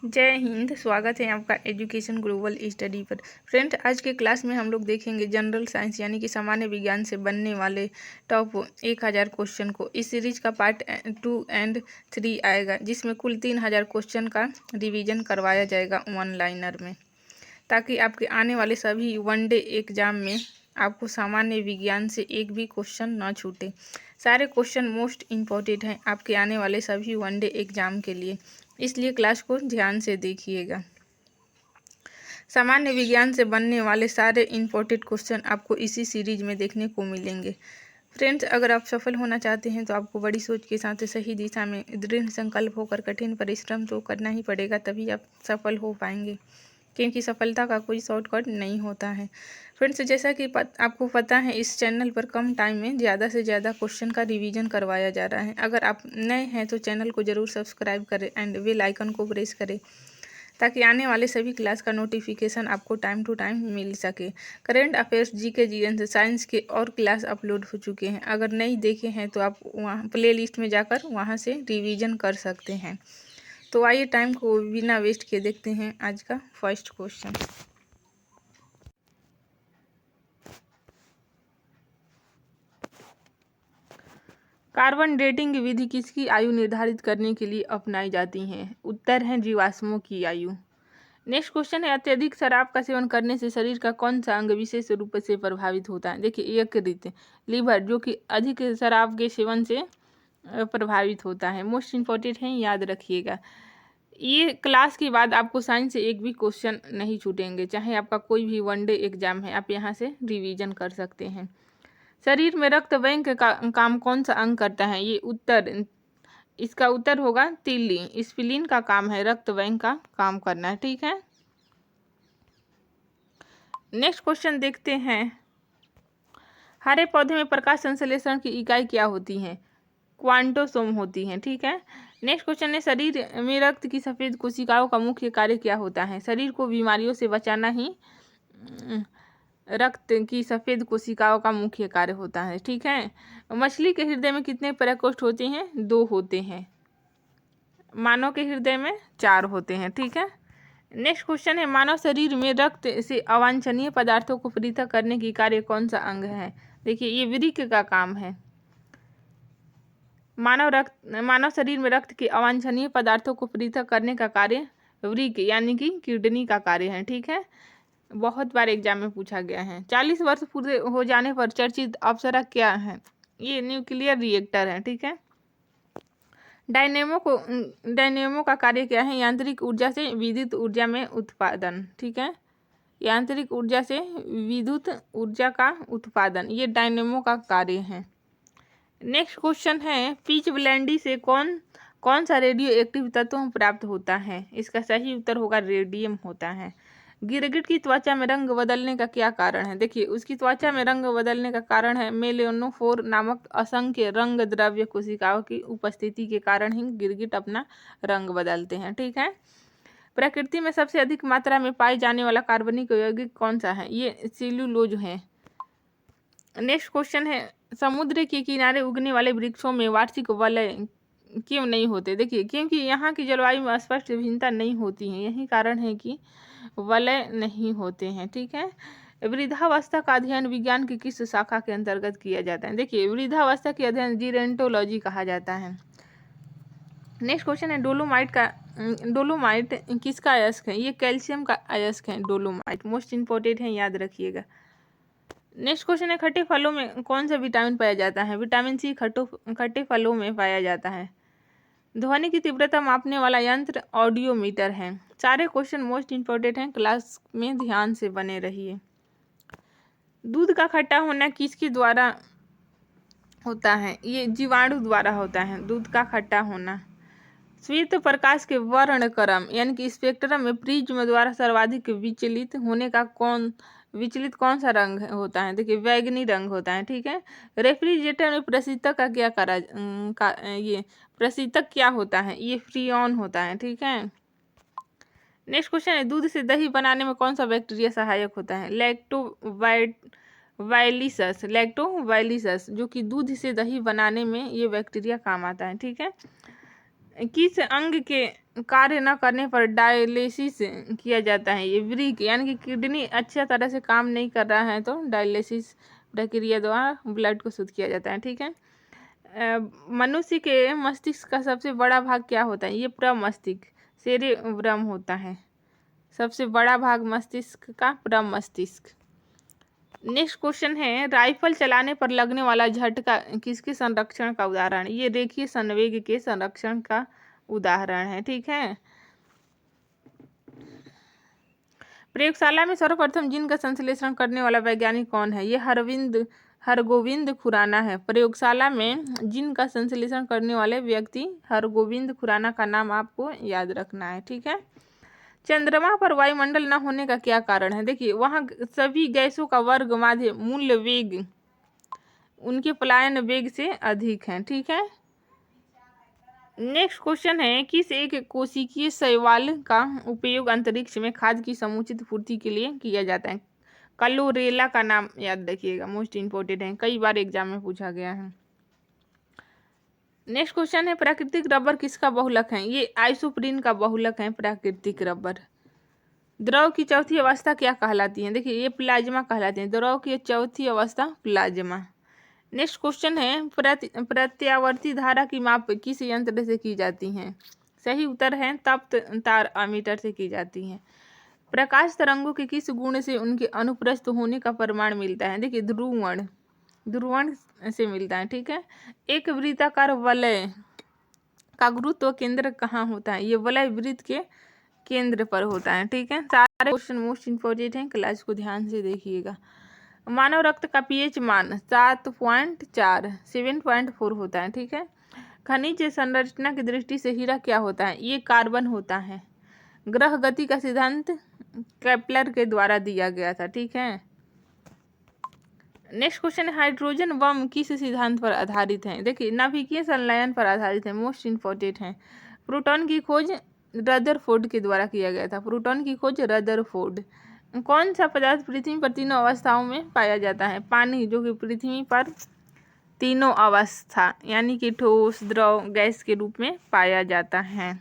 जय हिंद। स्वागत है आपका एजुकेशन ग्लोबल स्टडी पर। फ्रेंड्स, आज के क्लास में हम लोग देखेंगे जनरल साइंस यानी कि सामान्य विज्ञान से बनने वाले टॉप 1000 क्वेश्चन को। इस सीरीज का पार्ट 2 और 3 आएगा, जिसमें कुल 3000 क्वेश्चन का रिवीजन करवाया जाएगा वन लाइनर में, ताकि आपके आने वाले सभी वनडे एग्जाम में आपको सामान्य विज्ञान से एक भी क्वेश्चन ना छूटे। सारे क्वेश्चन मोस्ट इम्पॉर्टेंट हैं आपके आने वाले सभी वनडे एग्जाम के लिए, इसलिए क्लास को ध्यान से देखिएगा। सामान्य विज्ञान से बनने वाले सारे इम्पोर्टेंट क्वेश्चन आपको इसी सीरीज में देखने को मिलेंगे। फ्रेंड्स, अगर आप सफल होना चाहते हैं तो आपको बड़ी सोच के साथ सही दिशा में दृढ़ संकल्प होकर कठिन परिश्रम तो करना ही पड़ेगा, तभी आप सफल हो पाएंगे, क्योंकि सफलता का कोई शॉर्टकट नहीं होता है। फ्रेंड्स, जैसा कि आपको पता है, इस चैनल पर कम टाइम में ज़्यादा से ज़्यादा क्वेश्चन का रिवीजन करवाया जा रहा है। अगर आप नए हैं तो चैनल को ज़रूर सब्सक्राइब करें एंड बेल आइकन को प्रेस करें, ताकि आने वाले सभी क्लास का नोटिफिकेशन आपको टाइम टू टाइम मिल सके। Current affairs, GK, GS, science के और क्लास अपलोड हो चुके हैं। अगर नहीं देखे हैं तो आप वहाँ प्ले लिस्ट में जाकर वहाँ से रिवीजन कर सकते हैं। तो आइए टाइम को बिना वेस्ट किए देखते हैं आज का फर्स्ट क्वेश्चन। कार्बन डेटिंग की विधि किसकी आयु निर्धारित करने के लिए अपनाई जाती है? उत्तर है जीवाश्मों की आयु। नेक्स्ट क्वेश्चन है, अत्यधिक शराब का सेवन करने से शरीर का कौन सा अंग विशेष रूप से प्रभावित होता है? देखिए, यकृत, लीवर, जो कि अधिक शराब के सेवन से प्रभावित होता है। मोस्ट इम्पोर्टेंट है, याद रखिएगा। ये क्लास के बाद आपको साइंस से एक भी क्वेश्चन नहीं छूटेंगे, चाहे आपका कोई भी वनडे एग्जाम है, आप यहाँ से रिवीजन कर सकते हैं। शरीर में रक्त बैंक का काम कौन सा अंग करता है? ये इसका उत्तर होगा तिल्ली। स्प्लीन का काम है रक्त बैंक का काम करना, ठीक है। नेक्स्ट क्वेश्चन देखते हैं, हरे पौधे में प्रकाश संश्लेषण की इकाई क्या होती है? क्वांटोसोम होती है, ठीक है। नेक्स्ट क्वेश्चन है, शरीर में रक्त की सफेद कोशिकाओं का मुख्य कार्य क्या होता है? शरीर को बीमारियों से बचाना ही रक्त की सफेद कोशिकाओं का मुख्य कार्य होता है, ठीक है। मछली के हृदय में कितने प्रकोष्ठ होते हैं? 2 होते हैं। मानव के हृदय में 4 होते हैं, ठीक है। नेक्स्ट क्वेश्चन है, मानव शरीर में रक्त से अवांछनीय पदार्थों को पृथक करने की कार्य कौन सा अंग है? देखिए, ये वृक्क का काम है। मानव शरीर में रक्त के अवांछनीय पदार्थों को पृथक करने का कार्य वृक्क यानी कि किडनी का कार्य है, ठीक है। बहुत बार एग्जाम में पूछा गया है। 40 वर्ष पूरे हो जाने पर चर्चित अप्सरा क्या है? ये न्यूक्लियर रिएक्टर है, ठीक है। डायनेमो का कार्य क्या है? यांत्रिक ऊर्जा से विद्युत ऊर्जा में उत्पादन, ठीक है। यांत्रिक ऊर्जा से विद्युत ऊर्जा का उत्पादन, ये डायनेमो का कार्य है। नेक्स्ट क्वेश्चन है, पीच ब्लेंडी से कौन सा रेडियो एक्टिव तत्व प्राप्त होता है? इसका सही उत्तर होगा रेडियम होता है। गिरगिट की त्वचा में रंग बदलने का क्या कारण है? देखिए, उसकी त्वचा में रंग बदलने का कारण है मेलेनोफोर नामक असंख्य रंग द्रव्य कोशिकाओं की उपस्थिति के कारण ही गिरगिट अपना रंग बदलते हैं, ठीक है। प्रकृति में सबसे अधिक मात्रा में पाए जाने वाला कार्बनिक यौगिक कौन सा है? ये सेल्यूलोज है। नेक्स्ट क्वेश्चन है, समुद्र के किनारे उगने वाले वृक्षों में वार्षिक वलय क्यों नहीं होते? देखिए, क्योंकि यहाँ की जलवायु में स्पष्ट भिन्नता नहीं होती है, यही कारण है कि वलय नहीं होते हैं, ठीक है। वृद्धावस्था का अध्ययन विज्ञान की किस शाखा के अंतर्गत किया जाता है? देखिए, वृद्धावस्था के अध्ययन जीरेंटोलॉजी कहा जाता है। नेक्स्ट क्वेश्चन है, डोलोमाइट किसका अयस्क है? ये कैल्शियम का अयस्क है डोलोमाइट। मोस्ट इंपॉर्टेंट है, याद रखिएगा। नेक्स्ट क्वेश्चन है, खट्टे फलों में कौन सा विटामिन पाया जाता है? विटामिन सी खट्टे फलों में पाया जाता है। ध्वनि की तीव्रता मापने वाला यंत्र ऑडियोमीटर है। सारे क्वेश्चन मोस्ट इंपॉर्टेंट हैं, क्लास में ध्यान से बने रहिए। दूध का खट्टा होना किसके द्वारा होता है? ये जीवाणु द्वारा होता है, दूध का खट्टा होना। श्वेत प्रकाश के वर्णक्रम यानी कि स्पेक्ट्रम में प्रिज्म द्वारा सर्वाधिक विचलित कौन सा रंग होता है? देखिए, बैगनी रंग होता है, ठीक है। रेफ्रिजरेटर में प्रशीतक का ये प्रशीतक क्या होता है? ये फ्रीऑन होता है, ठीक है। नेक्स्ट क्वेश्चन है, दूध से दही बनाने में कौन सा बैक्टीरिया सहायक होता है? लैक्टोबाइलिसस, जो कि दूध से दही बनाने में ये बैक्टीरिया काम आता है, ठीक है। किस अंग के कार्य न करने पर डायलिसिस किया जाता है। ये वृक्क यानी कि किडनी अच्छा तरह से काम नहीं कर रहा है तो डायलिसिस प्रक्रिया द्वारा ब्लड को शुद्ध किया जाता है। ठीक है। मनुष्य के मस्तिष्क का सबसे बड़ा भाग क्या होता है? ये प्रमस्तिष्क सेरेब्रम होता है। सबसे बड़ा भाग मस्तिष्क का प्रमस्तिष्क। नेक्स्ट क्वेश्चन है, राइफल चलाने पर लगने वाला झटका किसके संरक्षण का उदाहरण? ये रेखीय संवेग के संरक्षण का उदाहरण है। ठीक है। प्रयोगशाला में सर्वप्रथम जीन का संश्लेषण करने वाला वैज्ञानिक कौन है? ये हरगोविंद खुराना है। प्रयोगशाला में जीन का संश्लेषण करने वाले व्यक्ति हरगोविंद खुराना का नाम आपको याद रखना है। ठीक है। चंद्रमा पर वायुमंडल न होने का क्या कारण है? देखिए, वहाँ सभी गैसों का वर्ग माध्य मूल वेग उनके पलायन वेग से अधिक है। ठीक है। नेक्स्ट क्वेश्चन है, किस एक कोशिकीय शैवाल का उपयोग अंतरिक्ष में खाद्य की समुचित पूर्ति के लिए किया जाता है? कलोरेला का नाम याद रखिएगा, मोस्ट इंपोर्टेंट है, कई बार एग्जाम में पूछा गया है। नेक्स्ट क्वेश्चन है, प्राकृतिक रबर किसका बहुलक है? ये आइसोप्रीन का बहुलक है प्राकृतिक रबर। द्रव की चौथी अवस्था क्या कहलाती है? देखिए, ये प्लाज्मा कहलाती है। द्रव की चौथी अवस्था प्लाज्मा। नेक्स्ट क्वेश्चन है, प्रत्यावर्ती धारा की माप किस यंत्र से की जाती है? सही उत्तर है तप्त तार अमीटर से की जाती है। प्रकाश तरंगों के किस गुण से उनके अनुप्रस्थ होने का प्रमाण मिलता है? देखिए, ध्रुवण से मिलता है। ठीक है। एक वृत्ताकार वलय का गुरुत्व केंद्र कहाँ होता है? ये वलय वृत्त के केंद्र पर होता है। ठीक है। सारे क्वेश्चन मोस्ट इंपोर्टेंट हैं, क्लास को ध्यान से देखिएगा। मानव रक्त का पीएच मान 7.4 7.4 होता है। ठीक है। खनिज संरचना की दृष्टि से हीरा क्या होता है? ये कार्बन होता है। ग्रह गति का सिद्धांत केपलर के द्वारा दिया गया था। ठीक है। नेक्स्ट क्वेश्चन है, हाइड्रोजन बम किस सिद्धांत पर आधारित है? देखिए, नाभिकीय संलयन पर आधारित है, मोस्ट इंपोर्टेंट है। प्रोटॉन की खोज रदरफोर्ड के द्वारा किया गया था। प्रोटॉन की खोज रदरफोर्ड। कौन सा पदार्थ पृथ्वी पर तीनों अवस्थाओं में पाया जाता है? पानी, जो कि पृथ्वी पर तीनों अवस्था यानी कि ठोस, द्रव, गैस के रूप में पाया जाता है।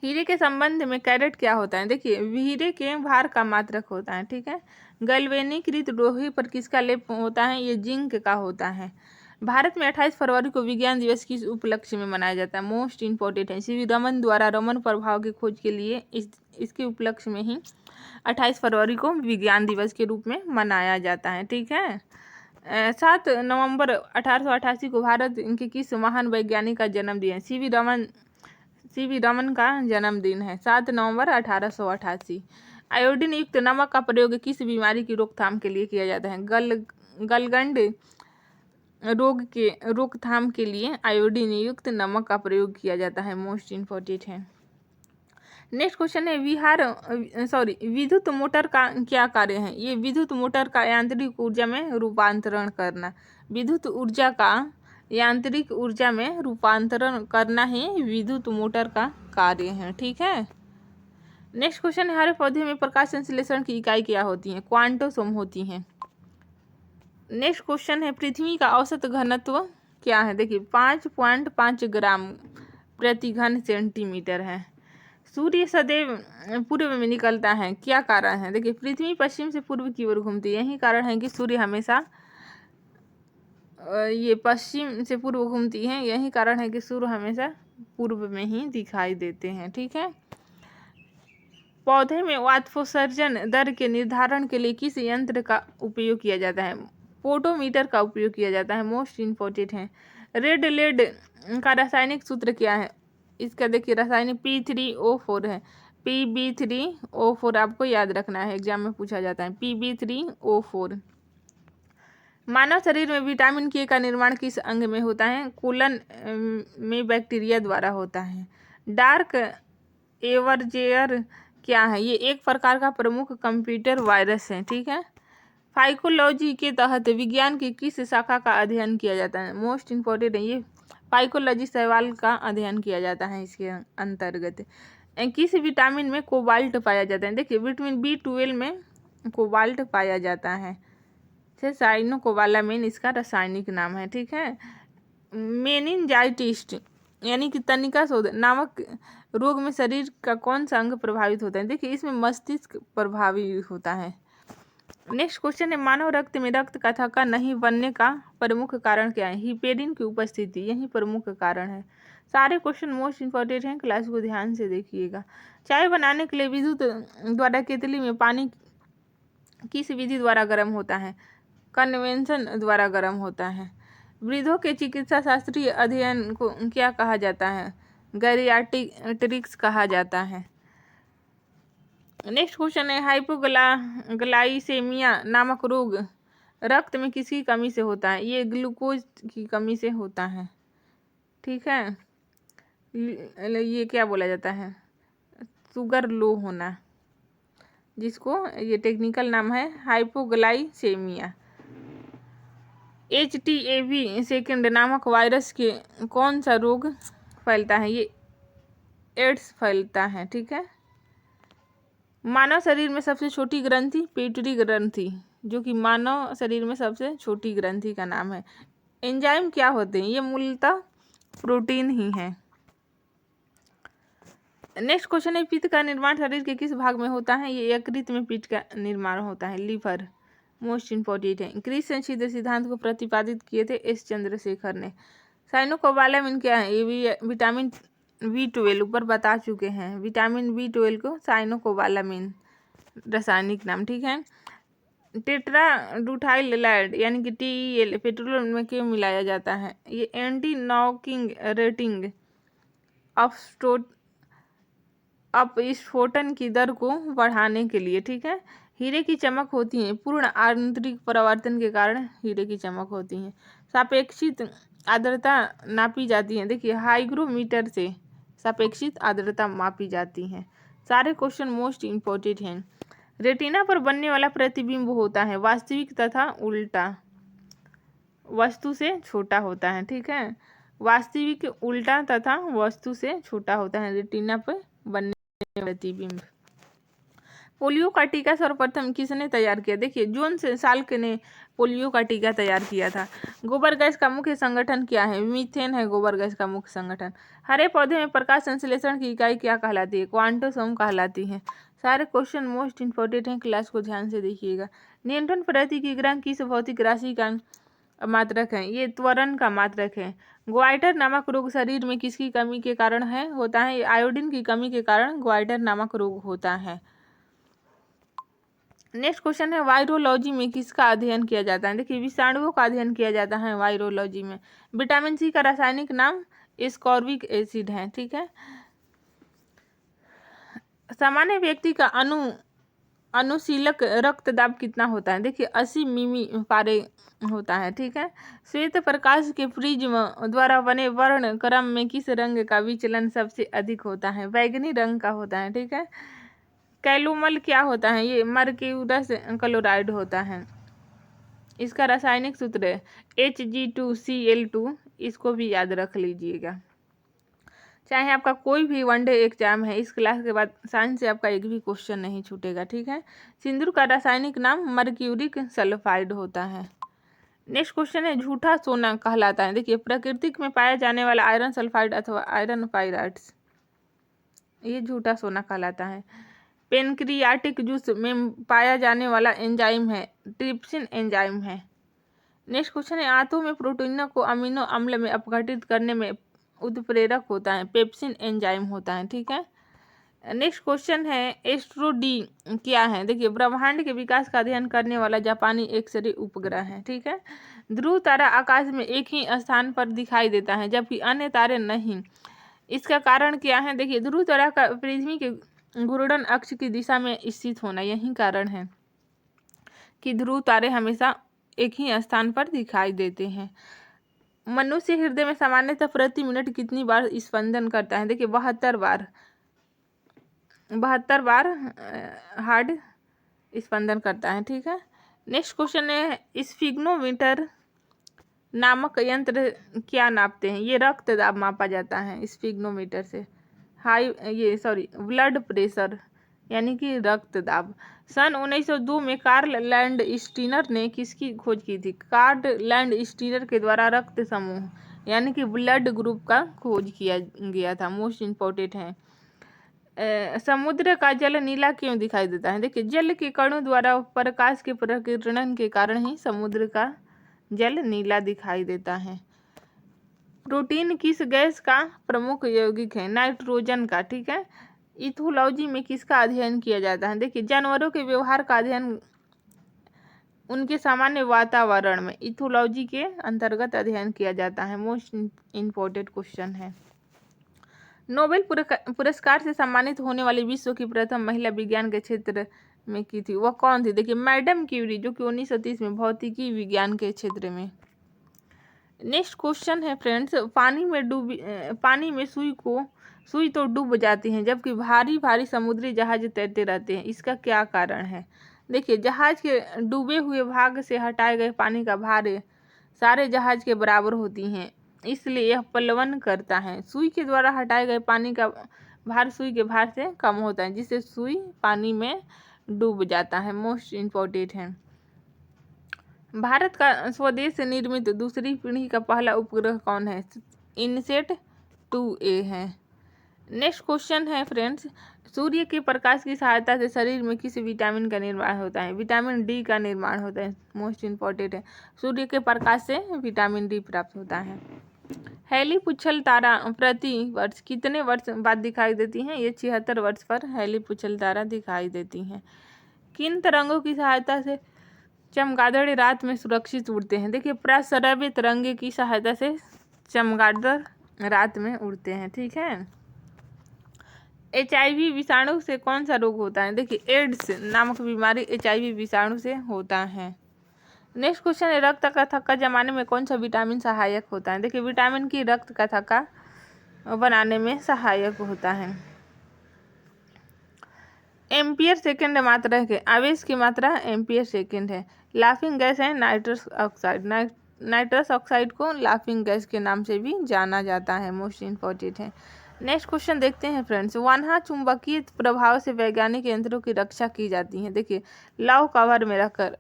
हीरे के संबंध में कैरेट क्या होता है? देखिए, हीरे के भार का मात्रक होता है। ठीक है। गैल्वेनीकृत लोहे पर किसका लेप होता है? ये जिंक का होता है। भारत में 28 फरवरी को विज्ञान दिवस किस उपलक्ष्य में मनाया जाता है? मोस्ट इंपोर्टेंट है, सीवी रमन द्वारा रमन प्रभाव की खोज के लिए इसके उपलक्ष्य में ही 28 फरवरी को विज्ञान दिवस के रूप में मनाया जाता है। ठीक है। 7 नवंबर 1888 को भारत के किस महान वैज्ञानिक का जन्मदिन है? सीवी रमन का जन्मदिन है, 7 नवंबर 1888। आयोडीन युक्त नमक का प्रयोग किस बीमारी की रोकथाम के लिए किया जाता है? गलगंड रोग के रोकथाम के लिए आयोडीन युक्त नमक का प्रयोग किया जाता है, मोस्ट इंपोर्टेंट है। नेक्स्ट क्वेश्चन है, विद्युत मोटर का क्या कार्य है? ये विद्युत मोटर का यांत्रिक ऊर्जा में रूपांतरण करना। विद्युत ऊर्जा का यांत्रिक ऊर्जा में रूपांतरण करना ही विद्युत मोटर का कार्य है। ठीक है। नेक्स्ट क्वेश्चन है, हरे पौधे में प्रकाश संश्लेषण की इकाई क्या होती है? क्वांटोसोम होती हैं। नेक्स्ट क्वेश्चन है, पृथ्वी का औसत घनत्व क्या है? देखिए, 5.5 ग्राम प्रति घन सेंटीमीटर है। सूर्य सदैव पूर्व में निकलता है, क्या कारण है? देखिए, पृथ्वी पश्चिम से पूर्व की ओर घूमती है, यही कारण है कि सूर्य हमेशा ये पश्चिम से पूर्व घूमती है, यही कारण है कि सूर्य हमेशा पूर्व में ही दिखाई देते हैं। ठीक है। पौधे में वाष्पोत्सर्जन दर के निर्धारण के लिए किस यंत्र का उपयोग किया जाता है? पोटोमीटर का उपयोग किया जाता है, मोस्ट इंपोर्टेंट है। रेड लेड का रासायनिक सूत्र क्या है? इसका देखिए, रासायनिक P3O4 है। Pb3O4 आपको याद रखना है, एग्जाम में पूछा जाता है, Pb3O4। मानव शरीर में विटामिन के का निर्माण किस अंग में होता है? कोलन में बैक्टीरिया द्वारा होता है। डार्क एवरजेयर क्या है? ये एक प्रकार का प्रमुख कंप्यूटर वायरस है। ठीक है। फाइकोलॉजी के तहत विज्ञान की किस शाखा का अध्ययन किया जाता है? मोस्ट इंपोर्टेंट है, ये फाइकोलॉजी शैवाल का अध्ययन किया जाता है। इसके अंतर्गत किस विटामिन में कोबाल्ट पाया जाता है? देखिए, विटामिन B12 में कोबाल्ट पाया जाता है। साइनोकोबालामिन इसका रासायनिक नाम है। ठीक है। मेनिनजाइटिस यानी कि तनिका शोध नामक रोग में शरीर का कौन सा अंग प्रभावित होता है? देखिए इसमें मस्तिष्क प्रभावित होता है। नेक्स्ट क्वेश्चन है, मानव रक्त में रक्त का थक्का नहीं बनने का प्रमुख कारण क्या है? हिपेरिन की उपस्थिति, यही प्रमुख कारण है। सारे क्वेश्चन मोस्ट इंपॉर्टेंट हैं, क्लास को ध्यान से देखिएगा। चाय बनाने के लिए विद्युत द्वारा केतली में पानी किस विधि द्वारा गर्म होता है? कन्वेंशन द्वारा गर्म होता है। वृद्धों के चिकित्सा शास्त्रीय अध्ययन को क्या कहा जाता है? गैरियाट्रिक्स कहा जाता है। नेक्स्ट क्वेश्चन है, हाइपोग्लाइसेमिया नामक रोग रक्त में किसकी कमी से होता है? ये ग्लूकोज की कमी से होता है। ठीक है, ये क्या बोला जाता है? शुगर लो होना, जिसको ये टेक्निकल नाम है हाइपोग्लाइसेमिया। HTAV सेकेंड नामक वायरस के कौन सा रोग फैलता है? ये एड्स फैलता है। ठीक है, मानव शरीर में सबसे छोटी ग्रंथि पिट्यूटरी ग्रंथि, जो कि मानव शरीर में सबसे छोटी ग्रंथि का नाम है। एंजाइम क्या होते हैं? ये मूलतः प्रोटीन ही है। नेक्स्ट क्वेश्चन है, पित्त का निर्माण शरीर के किस भाग में होता है? ये यकृत में पित्त का निर्माण होता है, लीवर। मोस्ट इंपॉर्टेंट है। क्रिस संचित सिद्धांत को प्रतिपादित किए थे एस चंद्रशेखर ने। साइनोकोबालामिन क्या है? ये विटामिन B12 ऊपर बता चुके हैं। विटामिन B12 को साइनोकोबालामिन रासायनिक नाम। ठीक है, टेट्राडूटाइलाइड यानी कि TEL पेट्रोल में क्यों मिलाया जाता है? ये एंटी नॉकिंग रेटिंग अपस्फोटन की दर को बढ़ाने के लिए। ठीक है, हीरे की चमक होती है, पूर्ण आंतरिक परावर्तन के कारण हीरे की चमक होती है। सापेक्षित आर्द्रता नापी जाती है। देखिए हाइग्रोमीटर से सापेक्षित आर्द्रता मापी जाती है। सारे क्वेश्चन मोस्ट इंपॉर्टेंट हैं। रेटिना पर बनने वाला प्रतिबिंब होता है वास्तविक तथा उल्टा, वस्तु से छोटा होता है। ठीक है, वास्तविक उल्टा तथा वस्तु से छोटा होता है रेटिना पर बनने प्रतिबिंब। पोलियो का टीका सर्वप्रथम किसने तैयार किया? देखिए जॉन साल्क ने पोलियो का टीका तैयार किया था। गोबर गैस का मुख्य संगठन क्या है? मीथेन है गोबर गैस का मुख्य संगठन। हरे पौधे में प्रकाश संश्लेषण की इकाई क्या कहलाती है? क्वांटोसोम कहलाती है। सारे क्वेश्चन मोस्ट इंपॉर्टेंट हैं, क्लास को ध्यान से देखिएगा। न्यूटन प्रति किग्रा किस भौतिक राशि का मात्रक है? ये त्वरण का मात्रक है। ग्वाइटर नामक रोग शरीर में किसकी कमी के कारण होता है? आयोडीन की कमी के कारण ग्वाइटर नामक रोग होता है। नेक्स्ट क्वेश्चन है, वायरोलॉजी में किसका अध्ययन किया जाता है? देखिए विषाणुओं का अध्ययन किया जाता है वायरोलॉजी में। विटामिन C का रासायनिक नाम एस्कॉर्बिक एसिड है। ठीक है, सामान्य व्यक्ति का अनुशीलक रक्तदाब कितना होता है? देखिए 80 मिमी पारे होता है। ठीक है, श्वेत प्रकाश के प्रिज्म द्वारा बने वर्ण क्रम में किस रंग का विचलन सबसे अधिक होता है? बैंगनी रंग का होता है। ठीक है, कैलोमल क्या होता है? ये मर्क्यूरस क्लोराइड होता है। इसका रासायनिक सूत्र है Hg2Cl2, इसको भी याद रख लीजिएगा। चाहे आपका कोई भी वनडे एग्जाम है, इस क्लास के बाद साइंस से आपका एक भी क्वेश्चन नहीं छूटेगा। ठीक है, सिंदूर का रासायनिक नाम मर्क्यूरिक सल्फाइड होता है। नेक्स्ट क्वेश्चन है, झूठा सोना कहलाता है? देखिए प्राकृतिक में पाया जाने वाला आयरन सल्फाइड अथवा आयरन पाइराइड्स, ये झूठा सोना कहलाता है। पेनक्रियाटिक जूस में पाया जाने वाला एंजाइम है ट्रिप्सिन एंजाइम है। नेक्स्ट क्वेश्चन है, आंतों में प्रोटीनों को अमीनो अम्ल में अपघटित करने में उत्प्रेरक होता है पेप्सिन एंजाइम होता है। ठीक है, नेक्स्ट क्वेश्चन है, एस्ट्रोडी क्या है? देखिए ब्रह्मांड के विकास का अध्ययन करने वाला जापानी एक्सरे उपग्रह है। ठीक है, ध्रुव तारा आकाश में एक ही स्थान पर दिखाई देता है जबकि अन्य तारे नहीं, इसका कारण क्या है? देखिए ध्रुव तारा का पृथ्वी के घूर्णन अक्ष की दिशा में स्थित होना, यही कारण है कि ध्रुव तारे हमेशा एक ही स्थान पर दिखाई देते हैं। मनुष्य हृदय में सामान्यतः प्रति मिनट कितनी बार स्पंदन करता है? देखिए 72 बार हार्ट स्पंदन करता है। ठीक है, नेक्स्ट क्वेश्चन है, स्फिग्नोमीटर नामक यंत्र क्या नापते हैं? ये रक्त दाब मापा जाता है स्फिग्नोमीटर से। ब्लड प्रेशर यानी कि रक्त दाब। सन 1902 में कार्ल लैंड स्टीनर ने किसकी खोज की थी? कार्ल लैंड स्टीनर के द्वारा रक्त समूह यानी कि ब्लड ग्रुप का खोज किया गया था। मोस्ट इम्पोर्टेंट है। समुद्र का जल नीला क्यों दिखाई देता है? देखिए, जल के कणों द्वारा प्रकाश के प्रकीर्णन के कारण ही समुद्र का जल नीला दिखाई देता है। प्रोटीन किस गैस का प्रमुख यौगिक है? नाइट्रोजन का। ठीक है। इथोलॉजी में किसका अध्ययन किया जाता है? देखिए, जानवरों के व्यवहार का अध्ययन उनके सामान्य वातावरण में इथोलॉजी के अंतर्गत अध्ययन किया जाता है। मोस्ट इम्पोर्टेंट क्वेश्चन है। नोबेल पुरस्कार से सम्मानित होने वाली विश्व की प्रथम महिला विज्ञान के क्षेत्र में की थी, वह कौन थी? देखिए, मैडम क्यूरी, जो कि 1930 में भौतिकी विज्ञान के क्षेत्र में। नेक्स्ट क्वेश्चन है फ्रेंड्स, पानी में सुई तो डूब जाती है, जबकि भारी भारी समुद्री जहाज तैरते रहते हैं। इसका क्या कारण है? देखिए, जहाज के डूबे हुए भाग से हटाए गए पानी का भार सारे जहाज के बराबर होती हैं, इसलिए यह प्लवन करता है। सुई के द्वारा हटाए गए पानी का भार सुई के भार से कम होता है, जिससे सुई पानी में डूब जाता है। मोस्ट इम्पोर्टेंट है। भारत का स्वदेश निर्मित दूसरी पीढ़ी का पहला उपग्रह कौन है? इनसेट 2A है। नेक्स्ट क्वेश्चन है फ्रेंड्स, सूर्य के प्रकाश की सहायता से शरीर में किस विटामिन का निर्माण होता है? विटामिन डी का निर्माण होता है। मोस्ट इम्पोर्टेंट है। सूर्य के प्रकाश से विटामिन डी प्राप्त होता है। हैली पुच्छल तारा प्रति वर्ष कितने वर्ष बाद दिखाई देती हैं? ये 76 वर्ष पर हैली पुच्छल तारा दिखाई देती हैं। किन तरंगों की सहायता से चमगादड़ रात में सुरक्षित उड़ते हैं? देखिए, प्रस्रव्य तरंगे की सहायता से चमगादड़ रात में उड़ते हैं। ठीक है। HIV विषाणु से कौन सा रोग होता है? देखिए, एड्स नामक बीमारी HIV विषाणु से होता है। नेक्स्ट क्वेश्चन है, रक्त का थक्का जमाने में कौन सा विटामिन सहायक होता है? देखिए, विटामिन की रक्त का थक्का बनाने में सहायक होता है। एम्पियर सेकेंड मात्रा है, आवेश की मात्रा एम्पियर सेकेंड है। लाफिंग गैस है नाइट्रस ऑक्साइड। नाइट्रस ऑक्साइड को लाफिंग गैस के नाम से भी जाना जाता है। मोस्ट इम्पोर्टेंट है। नेक्स्ट क्वेश्चन देखते हैं फ्रेंड्स, वान्हा चुंबकीय प्रभाव से वैज्ञानिक यंत्रों की रक्षा की जाती है। देखिए, लौह कवर में रखकर,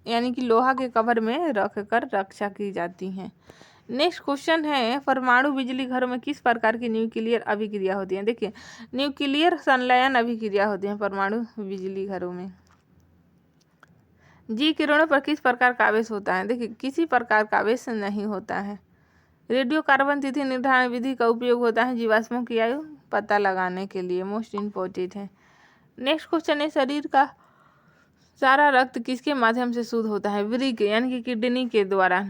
यानी कि लोहा के कवर में रखकर रक्षा की जाती है। नेक्स्ट क्वेश्चन है, परमाणु बिजली घरों में किस प्रकार की न्यूक्लियर अभिक्रिया होती है? देखिए, न्यूक्लियर संलयन अभिक्रिया होती है परमाणु बिजली घरों में। जी किरणों पर किस प्रकार का आवेश होता है? देखिए, किसी प्रकार का आवेश नहीं होता है। रेडियो कार्बन तिथि निर्धारण विधि का उपयोग होता है जीवाश्मों की आयु पता लगाने के लिए। मोस्ट इम्पोर्टेंट है। नेक्स्ट क्वेश्चन है, शरीर का सारा रक्त किसके माध्यम से शुद्ध होता है? वृक्क यानी कि किडनी के द्वारा।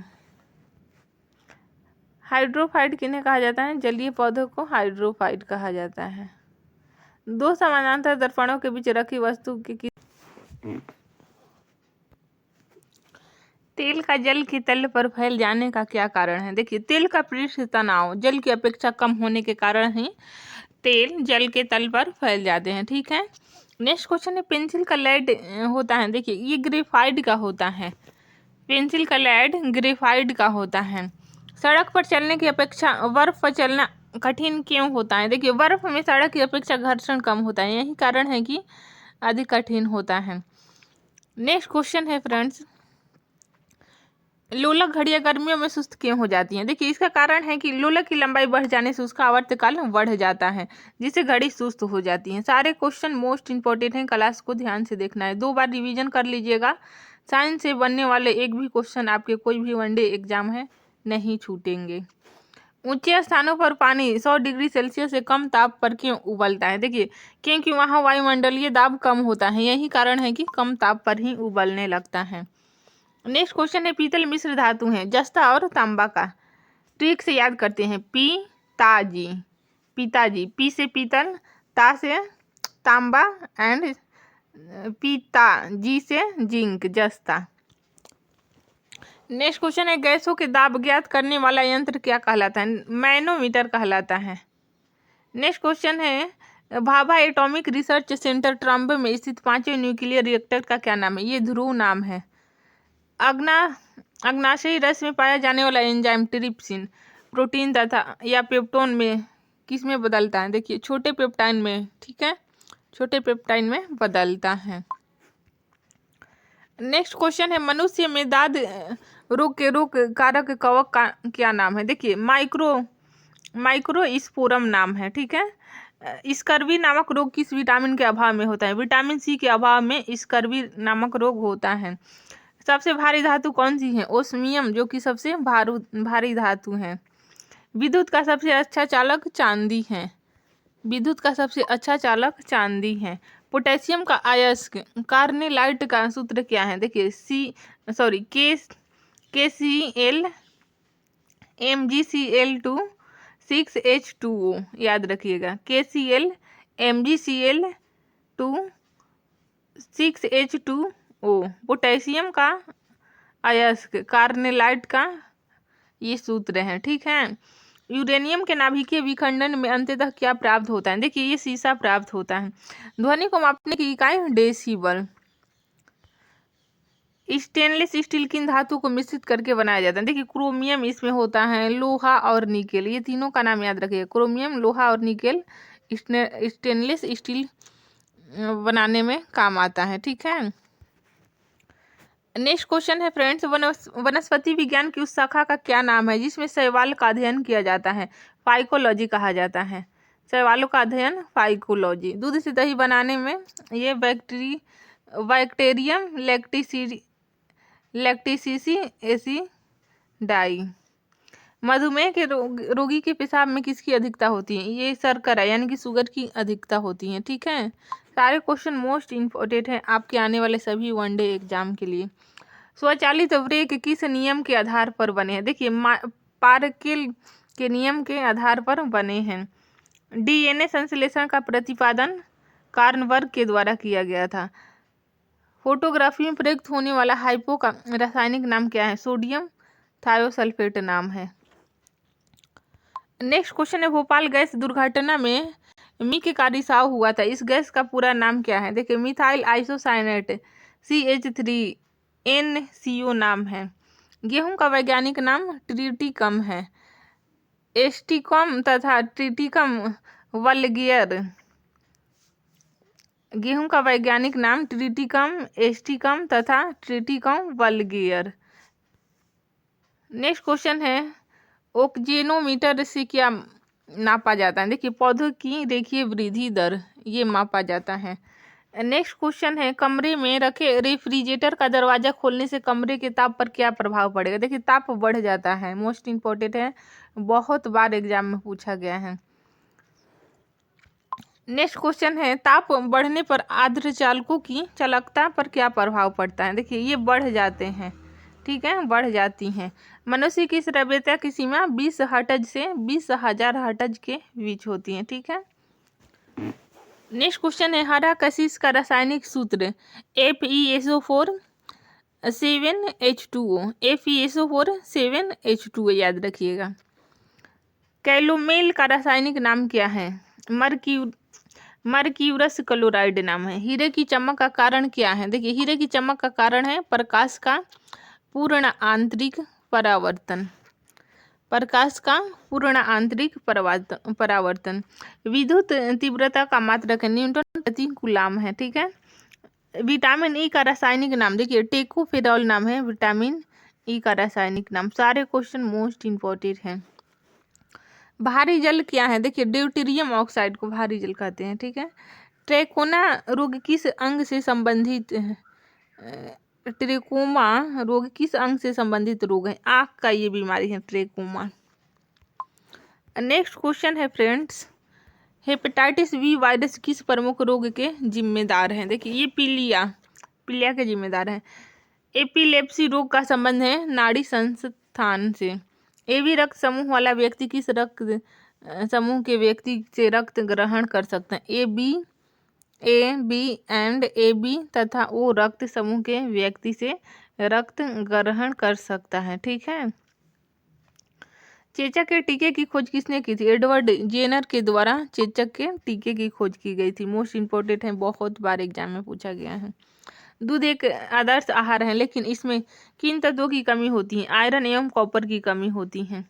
हाइड्रोफाइट किन्हें कहा जाता है? जलीय पौधों को हाइड्रोफाइट कहा जाता है। दो समानांतर दर्पणों के बीच रखी वस्तु की तेल का जल की तल पर फैल जाने का क्या कारण है? देखिए, तेल का पृष्ठ तनाव जल की अपेक्षा कम होने के कारण ही तेल जल के तल पर फैल जाते हैं। ठीक है। नेक्स्ट क्वेश्चन है, पेंसिल का लेड होता है। देखिए, ये ग्रेफाइट का होता है। पेंसिल का लेड ग्रेफाइट का होता है। सड़क पर चलने की अपेक्षा बर्फ पर चलना कठिन क्यों होता है? देखिए, बर्फ में सड़क की अपेक्षा घर्षण कम होता है, यही कारण है कि अधिक कठिन होता है। नेक्स्ट क्वेश्चन है फ्रेंड्स, लोलक घड़ियां गर्मियों में सुस्त क्यों हो जाती हैं? देखिए, इसका कारण है कि लोलक की लंबाई बढ़ जाने से उसका आवर्तकाल बढ़ जाता है, जिससे घड़ी सुस्त हो जाती है। सारे क्वेश्चन मोस्ट इंपॉर्टेंट हैं, क्लास को ध्यान से देखना है, 2 बार रिवीजन कर लीजिएगा। साइंस से बनने वाले एक भी क्वेश्चन आपके कोई भी वनडे एग्जाम है नहीं छूटेंगे। ऊंचे स्थानों पर पानी 100 डिग्री सेल्सियस से कम ताप पर क्यों उबलता है? देखिए, क्योंकि वहाँ वायुमंडलीय दाब कम होता है, यही कारण है कि कम ताप पर ही उबलने लगता है। नेक्स्ट क्वेश्चन है, पीतल मिश्र धातु है जस्ता और तांबा का। ट्रिक से याद करते हैं, पिताजी, पी से पीतल, ता से तांबा एंड पिताजी से जिंक, जस्ता। नेक्स्ट क्वेश्चन है, गैसों के दाब ज्ञात करने वाला यंत्र क्या कहलाता है? मैनोमीटर कहलाता है। नेक्स्ट क्वेश्चन है, भाभा एटॉमिक रिसर्च सेंटर ट्रम्बे में स्थित 5वें न्यूक्लियर रिएक्टर का क्या नाम है? ये ध्रुव नाम है। अग्नाशयी रस में पाया जाने वाला एंजाइम ट्रिप्सिन प्रोटीन तथा या पेप्टोन में किस में बदलता है? देखिए, छोटे पेप्टाइन में। ठीक है, छोटे पेप्टाइन में बदलता है। नेक्स्ट क्वेश्चन है, मनुष्य में दांत रोग के रोग कारक कवक का क्या नाम है? देखिए माइक्रोस्पोरम नाम है, ठीक है। स्कर्वी नामक रोग किस विटामिन के अभाव में होता है? विटामिन सी के अभाव में स्कर्वी नामक रोग होता है। सबसे भारी धातु कौन सी है? ओस्मियम, जो कि सबसे भारी धातु है। विद्युत का सबसे अच्छा चालक चांदी है। विद्युत का सबसे अच्छा चालक चांदी है। पोटेशियम का अयस्क कार्नेलाइट का सूत्र क्या है? देखिए KCl MgCl2 6H2O, याद रखिएगा। KCl MgCl2 6H2O पोटेशियम का अयस्क कार्नेलाइट का ये सूत्र है, ठीक है। यूरेनियम के नाभिकीय विखंडन में अंततः क्या प्राप्त होता है? देखिए ये सीसा प्राप्त होता है। ध्वनि को मापने की इकाई डेसिबल। स्टेनलेस स्टील किन धातु को मिश्रित करके बनाया जाता है? देखिए क्रोमियम इसमें होता है, लोहा और निकेल, ये तीनों का नाम याद रखिए। क्रोमियम, लोहा और निकेल स्टेनलेस स्टील बनाने में काम आता है, ठीक है। नेक्स्ट क्वेश्चन है फ्रेंड्स, वनस्पति विज्ञान की उस शाखा का क्या नाम है जिसमें शैवाल का अध्ययन किया जाता है? फाइकोलॉजी कहा जाता है। शैवालों का अध्ययन फाइकोलॉजी। दूध से दही बनाने में ये बैक्टीरियम लैक्टिसिसी एसिडाई। मधुमेह के रोगी के पेशाब में किसकी अधिकता होती है? ये शर्करा यानी कि शुगर की अधिकता होती है, ठीक है। सारे क्वेश्चन मोस्ट इम्पोर्टेंट है आपके आने वाले सभी वनडे एग्जाम के लिए। स्वचालित ब्रेक किस नियम के आधार पर बने हैं? देखिए पार्किल के नियम के आधार पर बने हैं। DNA संश्लेषण का प्रतिपादन कार्नबर्ग के द्वारा किया गया था। फोटोग्राफी में प्रयुक्त होने वाला हाइपो का रासायनिक नाम क्या है? सोडियम थायोसल्फेट नाम है। नेक्स्ट क्वेश्चन है, भोपाल गैस दुर्घटना में मी के का रिसाव हुआ था, इस गैस का पूरा नाम क्या है? देखिए मिथाइल आइसोसाइनेट CH3NCO नाम है। गेहूं का वैज्ञानिक नाम ट्रिटिकम है। एस्टिकम तथा ट्रिटिकम वल्गियर। गेहूं का वैज्ञानिक नाम ट्रिटिकम, एस्टिकम तथा ट्रिटिकम वल्गियर। नेक्स्ट क्वेश्चन है, ओक्जेनोमीटर से क्या नापा जाता है? देखिए पौधों की रेखीय वृद्धि दर ये मापा जाता है। नेक्स्ट क्वेश्चन है, कमरे में रखे रेफ्रिजरेटर का दरवाजा खोलने से कमरे के ताप पर क्या प्रभाव पड़ेगा? देखिए ताप बढ़ जाता है, मोस्ट इम्पोर्टेंट है, बहुत बार एग्जाम में पूछा गया है। नेक्स्ट क्वेश्चन है, ताप बढ़ने पर आर्द्रचालकों की चालकता पर क्या प्रभाव पड़ता है? देखिए ये बढ़ जाते हैं, ठीक है, बढ़ जाती हैं। मनुष्य की श्रव्यता की सीमा 20 हर्ट्ज से 20,000 हर्ट्ज के बीच होती है, ठीक है। नेक्स्ट क्वेश्चन है, हरा कशिश का रासायनिक सूत्र FeSO4 7H2O। FeSO4 7H2O याद रखिएगा। कैलोमेल का रासायनिक नाम क्या है? मर्क्यूरस क्लोराइड नाम है। हीरे की चमक का कारण क्या है? देखिए हीरे की चमक का कारण है प्रकाश का पूर्ण आंतरिक परावर्तन। प्रकाश का पूर्ण आंतरिक परावर्तन। विद्युत तीव्रता का मात्रक न्यूटन प्रति कूलाम है, ठीक है। विटामिन ई का रासायनिक नाम, देखिए टेकोफेरॉल नाम है विटामिन ई का रासायनिक नाम। सारे क्वेश्चन मोस्ट इम्पोर्टेंट हैं। भारी जल क्या है? देखिए ड्यूटेरियम ऑक्साइड को भारी जल कहते हैं, ठीक है। ट्रैकोना रोग किस अंग से संबंधित है? ट्रेकोमा रोग किस अंग से संबंधित रोग है? आँख का ये बीमारी है ट्रेकोमा। नेक्स्ट क्वेश्चन है फ्रेंड्स, हेपेटाइटिस बी वायरस किस प्रमुख रोग के जिम्मेदार हैं? देखिए ये पीलिया के जिम्मेदार हैं। एपिलेप्सी रोग का संबंध है नाड़ी संस्थान से। AB रक्त समूह वाला व्यक्ति किस रक्त समूह के व्यक्ति से रक्त ग्रहण कर सकते हैं? AB एंड AB तथा O रक्त समूह के व्यक्ति से रक्त ग्रहण कर सकता है, ठीक है। चेचक के टीके की खोज किसने की थी? एडवर्ड जेनर के द्वारा चेचक के टीके की खोज की गई थी। मोस्ट इम्पोर्टेंट है, बहुत बार एग्जाम में पूछा गया है। दूध एक आदर्श आहार है, लेकिन इसमें किन तत्वों की कमी होती है? आयरन एवं कॉपर की कमी होती है।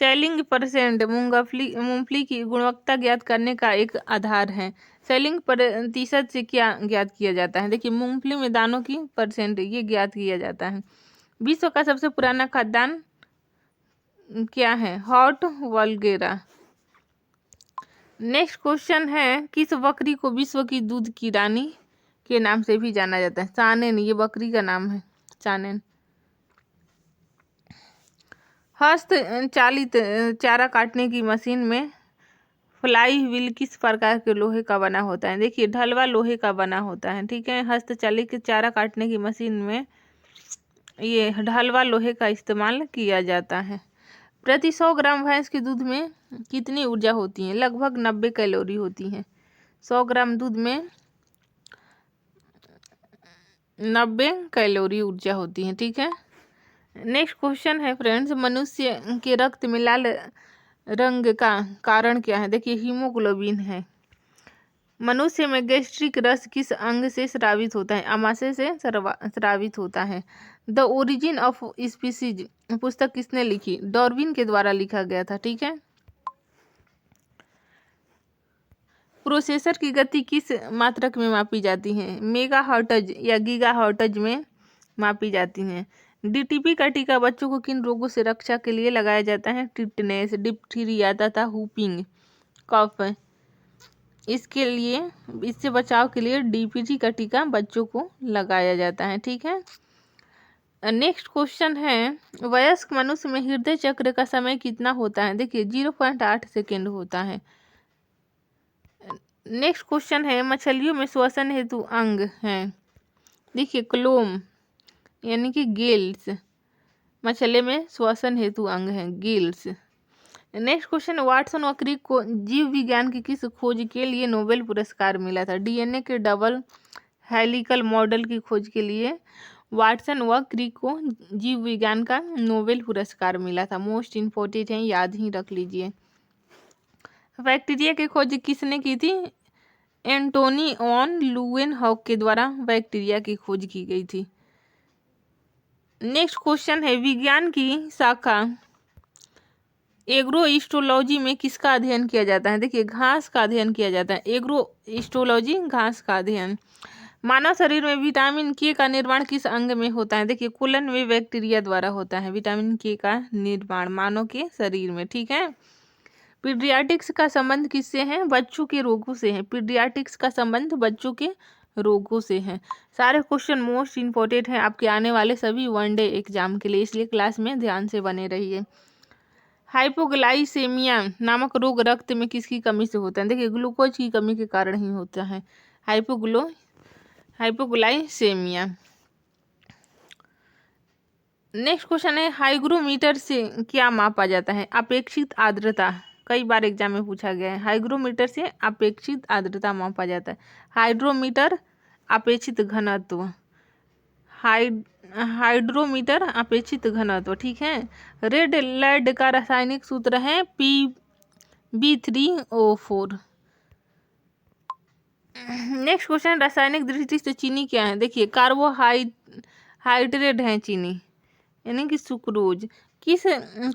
सेलिंग परसेंट मूंगफली की गुणवत्ता ज्ञात करने का एक आधार है। सेलिंग प्रतिशत से क्या ज्ञात किया जाता है? देखिए मूंगफली में दानों की परसेंट ये ज्ञात किया जाता है। विश्व का सबसे पुराना खाद्यान्न क्या है? हॉट वलगेरा। नेक्स्ट क्वेश्चन है, किस बकरी को विश्व की दूध की रानी के नाम से भी जाना जाता है? सानेन, ये बकरी का नाम है, सानेन। हस्त चालित चारा काटने की मशीन में फ्लाई व्हील किस प्रकार के लोहे का बना होता है? देखिए, ढलवा लोहे का बना होता है, ठीक है। हस्तचालित चारा काटने की मशीन में ये ढलवा लोहे का इस्तेमाल किया जाता है। प्रति 100 ग्राम भैंस के दूध में कितनी ऊर्जा होती है? लगभग 90 कैलोरी होती है। 100 ग्राम दूध में 90 कैलोरी ऊर्जा होती है, ठीक है। नेक्स्ट क्वेश्चन है फ्रेंड्स, मनुष्य के रक्त में लाल रंग का कारण क्या है? देखिए, हीमोग्लोबिन है। मनुष्य में गैस्ट्रिक रस किस अंग से स्रावित होता है? आमाशय से स्रावित होता है। द ओरिजिन ऑफ स्पीसीज पुस्तक किसने लिखी? डार्विन के द्वारा लिखा गया था, ठीक है। प्रोसेसर की गति किस मात्रक में मापी जाती है? मेगा हर्ट्ज या गीगा हर्ट्ज में मापी जाती है। डीटीपी का टीका बच्चों को किन रोगों से रक्षा के लिए लगाया जाता है? टिटनेस, डिप्थीरिया तथा हुपिंग कफ। इसके लिए, इससे बचाव के लिए डीपीटी का टीका बच्चों को लगाया जाता है, ठीक है। नेक्स्ट क्वेश्चन है, वयस्क मनुष्य में हृदय चक्र का समय कितना होता है? देखिए, 0.8 सेकेंड होता है। नेक्स्ट क्वेश्चन है, मछलियों में श्वसन हेतु अंग हैं? देखिए, क्लोम यानी कि गिल्स। मछली में श्वसन हेतु अंग है गिल्स। नेक्स्ट क्वेश्चन, वाटसन व क्रिक को जीव विज्ञान की किस खोज के लिए नोबेल पुरस्कार मिला था? डीएनए के डबल हेलिकल मॉडल की खोज के लिए वाटसन व क्रिक को जीव विज्ञान का नोबेल पुरस्कार मिला था। मोस्ट इम्पोर्टेंट है, याद ही रख लीजिए। बैक्टीरिया की खोज किसने की थी? एंटोनी ऑन लुएनहॉक के द्वारा बैक्टीरिया की खोज की गई थी। नेक्स्ट क्वेश्चन है, विज्ञान की शाखा एग्रोइस्टोलॉजी में किसका अध्ययन किया जाता है? देखिए, घास का अध्ययन किया जाता है। एग्रोइस्टोलॉजी घास का अध्ययन। मानव शरीर में विटामिन के का निर्माण किस अंग में होता है? देखिए, कोलन में बैक्टीरिया द्वारा होता है विटामिन के का निर्माण मानव के शरीर में, ठीक है। पीडियाट्रिक्स का संबंध किससे है? बच्चों के रोगों से है। पीडियाट्रिक्स का संबंध बच्चों के रोगों से है। सारे क्वेश्चन मोस्ट इम्पोर्टेंट है आपके आने वाले सभी वनडे एग्जाम के लिए, इसलिए क्लास में ध्यान से बने रहिए। हाइपोग्लाइसेमिया नामक रोग रक्त में किसकी कमी से होता है? देखिए, ग्लूकोज की कमी के कारण ही होता है हाइपोग्लाइसेमिया। नेक्स्ट क्वेश्चन है, हाइग्रोमीटर से क्या मापा जाता है? अपेक्षित आर्द्रता। कई बार एग्जाम में पूछा गया है। हाइग्रोमीटर से अपेक्षित आर्द्रता मापा जाता है। हाइड्रोमीटर अपेक्षित घनत्व, हाइड्रोमीटर अपेक्षित घनत्व, ठीक है। रेड लेड का रासायनिक सूत्र है Pb3O4। नेक्स्ट क्वेश्चन, रासायनिक दृष्टि से चीनी क्या है? देखिए, कार्बोहाइड्रेट है चीनी यानी कि सुक्रोज। किस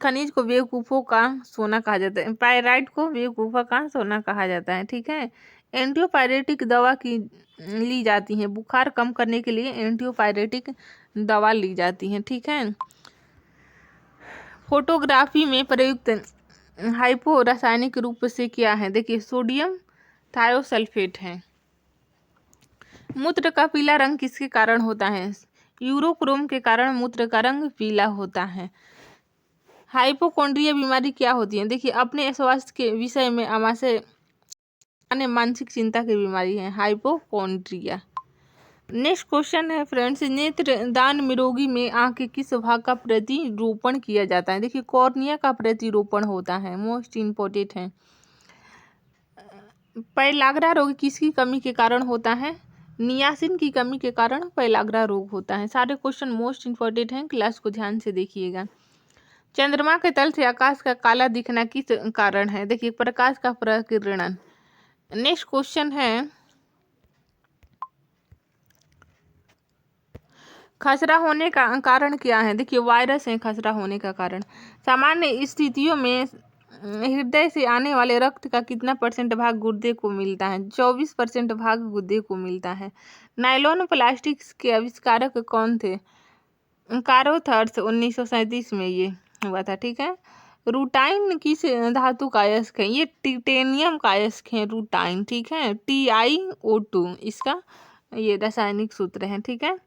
खनिज को बेवकूफ़ों का सोना कहा जाता है? पायराइट को बेवकूफ़ों का सोना कहा जाता है, ठीक है। एंटीपायरेटिक दवा की ली जाती है। बुखार कम करने के लिए एंटीपायरेटिक दवा ली जाती है, ठीक है। फोटोग्राफी में प्रयुक्त हाइपो रासायनिक रूप से क्या है? देखिए, सोडियम थायोसल्फेट है। मूत्र का पीला रंग किसके कारण होता है? यूरोक्रोम के कारण मूत्र का रंग पीला होता है। हाइपोकॉन्ड्रिया बीमारी क्या होती है? देखिए, अपने स्वास्थ्य के विषय में आमाशय मानसिक चिंता की बीमारी है हाइपोकॉन्ड्रिया। नेक्स्ट क्वेश्चन है फ्रेंड्स, नेत्र दान में रोगी में आंख के किस भाग का प्रतिरोपण किया जाता है? देखिए, कॉर्निया का प्रतिरोपण होता है। मोस्ट इम्पोर्टेंट है। पैलाग्रा रोग किसकी कमी के कारण होता है? नियासिन की कमी के कारण पैलाग्रा रोग होता है। सारे क्वेश्चन मोस्ट इम्पोर्टेंट हैं, क्लास को ध्यान से देखिएगा। चंद्रमा के तल से आकाश का काला दिखना किस कारण है? देखिए, प्रकाश का प्रकीर्णन। नेक्स्ट क्वेश्चन है, खसरा होने का कारण क्या है? देखिए, वायरस है खसरा होने का कारण। सामान्य स्थितियों में हृदय से आने वाले रक्त का कितना % भाग गुर्दे को मिलता है? 24% भाग गुर्दे को मिलता है। नायलॉन प्लास्टिक के आविष्कारक कौन थे? कारोथर्स 1937 में ये हुआ था, ठीक है। रूटाइन किस धातु का अयस्क है? ये टिटेनियम का अयस्क है रूटाइन, ठीक है। TiO2 इसका ये रासायनिक सूत्र है, ठीक है।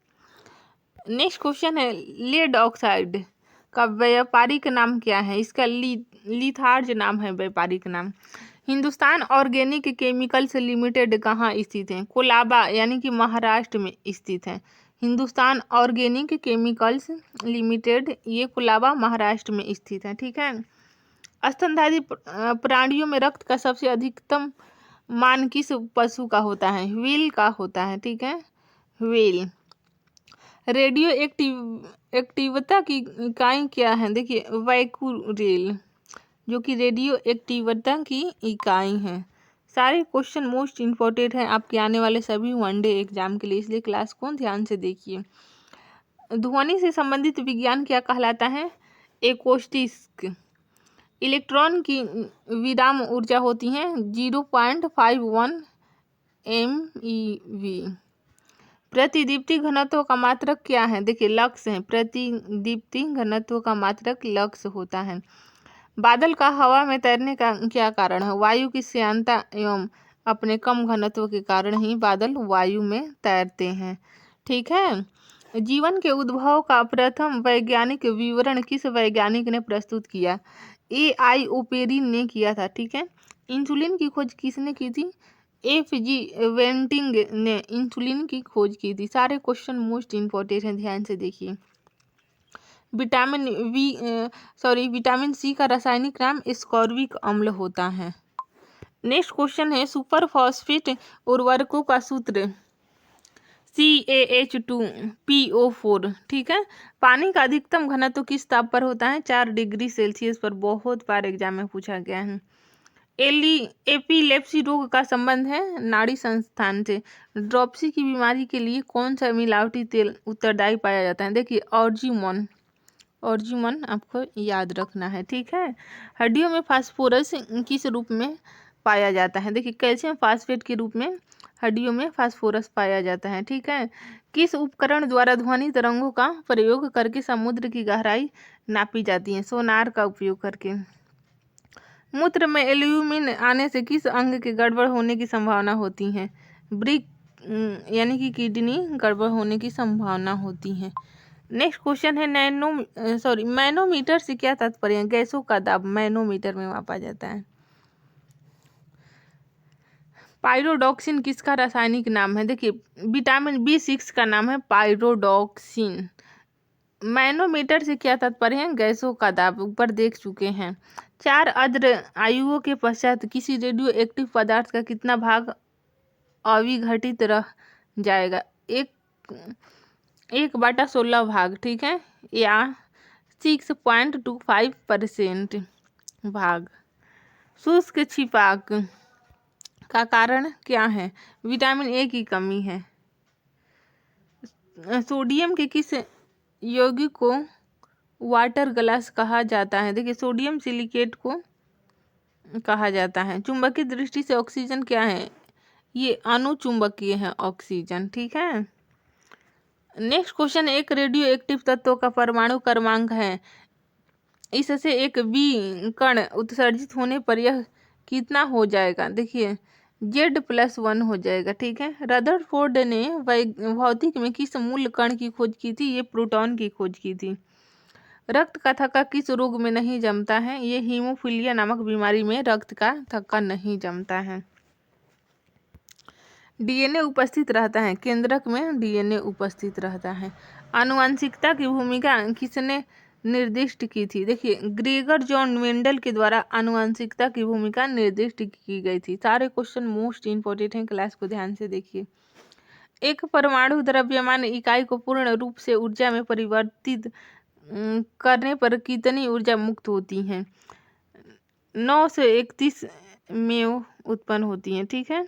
नेक्स्ट क्वेश्चन है लेड ऑक्साइड का व्यापारिक नाम क्या है? इसका लिथार्ज नाम है व्यापारिक नाम। हिंदुस्तान ऑर्गेनिक केमिकल्स लिमिटेड कहाँ स्थित है? कोलाबा यानी कि महाराष्ट्र में स्थित है। हिंदुस्तान ऑर्गेनिक केमिकल्स लिमिटेड ये कोलाबा महाराष्ट्र में स्थित है, ठीक है। स्तनधारी प्राणियों में रक्त का सबसे अधिकतम मान किस पशु का होता है? व्हेल का होता है, ठीक है, व्हेल। रेडियो एक्टिवता की इकाई क्या है? देखिए वैक्यूरेल, जो कि रेडियो एक्टिवता की इकाई है। सारे क्वेश्चन मोस्ट इम्पोर्टेंट हैं आपके आने वाले सभी वनडे एग्जाम के लिए, इसलिए क्लास को ध्यान से देखिए। ध्वनि से संबंधित विज्ञान क्या कहलाता है? एकॉस्टिक्स। इलेक्ट्रॉन की विराम ऊर्जा होती है 0.51 MeV। प्रतिदीप्ति घनत्व का मात्रक क्या है? देखिए लक्स है, प्रतिदीप्ति घनत्व का मात्रक लक्स होता है। बादल का हवा में तैरने का क्या कारण है? वायु की श्यानता एवं अपने कम घनत्व के कारण ही बादल वायु में तैरते हैं, ठीक है। जीवन के उद्भव का प्रथम वैज्ञानिक विवरण किस वैज्ञानिक ने प्रस्तुत किया? AI ओपेरिन ने किया था, ठीक है। इंसुलिन की खोज किसने की थी? FG वेंटिंग ने इंसुलिन की खोज की थी। सारे क्वेश्चन मोस्ट इम्पोर्टेंट हैं, ध्यान से देखिए। विटामिन C का रासायनिक नाम एस्कॉर्बिक अम्ल होता है। नेक्स्ट क्वेश्चन है सुपर फॉस्फेट उर्वरकों का सूत्र CaH2PO4, ठीक है। पानी का अधिकतम घनत्व किस ताप पर होता है? 4 डिग्री सेल्सियस पर। बहुत बार एग्जाम में पूछा गया है। एपिलेप्सी रोग का संबंध है नाड़ी संस्थान से। ड्रॉपसी की बीमारी के लिए कौन सा मिलावटी तेल उत्तरदायी पाया जाता है? देखिए ऑर्जिमन आपको याद रखना है, ठीक है। हड्डियों में फास्फोरस किस रूप में पाया जाता है? देखिए कैल्शियम फास्फेट के रूप में हड्डियों में फास्फोरस पाया जाता है, ठीक है। किस उपकरण द्वारा ध्वनि तरंगों का प्रयोग करके समुद्र की गहराई नापी जाती है? सोनार का उपयोग करके। मूत्र में एल्यूमिन आने से किस अंग के गड़बड़ होने की संभावना होती है? ब्रिक यानी कि किडनी गड़बड़ होने की संभावना होती है। नेक्स्ट क्वेश्चन है मैनोमीटर से क्या तात्पर्य है? गैसों का दाब मैनोमीटर में मापा जाता है। पायरोडॉक्सिन किसका रासायनिक नाम है? देखिए विटामिन B6 का नाम है पायरोडॉक्सिन। मैनोमीटर से क्या तात्पर्य है? गैसों का दाब, ऊपर देख चुके हैं। 4 अर्ध आयुओं के पश्चात किसी रेडियो एक्टिव पदार्थ का कितना भाग अविघटित रह जाएगा? 1/16 भाग, ठीक है, या 6.25% भाग। शुष्क छिपाक का कारण क्या है? विटामिन A की कमी है। सोडियम के किस यौगिक को वाटर ग्लास कहा जाता है? देखिए सोडियम सिलिकेट को कहा जाता है। चुंबकीय दृष्टि से ऑक्सीजन क्या है? ये अनुचुंबकीय है ऑक्सीजन, ठीक है। नेक्स्ट क्वेश्चन एक रेडियो एक्टिव तत्व का परमाणु क्रमांक है, इससे एक B कण उत्सर्जित होने पर यह कितना हो जाएगा? देखिए Z+1 हो जाएगा, ठीक है। रदरफोर्ड ने भौतिक में किस मूल कण की खोज की थी? ये प्रोटॉन की खोज की थी। रक्त का थक्का किस रोग में नहीं जमता है? ये हीमोफीलिया नामक बीमारी में रक्त का थक्का नहीं जमता है। DNA उपस्थित रहता है, केंद्रक में DNA उपस्थित रहता है। आनुवंशिकता की भूमिका किसने निर्दिष्ट की थी? देखिए ग्रेगर जॉन मेंडल के द्वारा आनुवंशिकता की भूमिका निर्दिष्ट की गई थी। सारे क्वेश्चन मोस्ट इंपोर्टेंट हैं, क्लास को ध्यान से देखिए। एक परमाणु द्रव्यमान इकाई को पूर्ण रूप से ऊर्जा में परिवर्तित करने पर कितनी ऊर्जा मुक्त होती है? 9 से 31 में उत्पन्न होती है, ठीक है।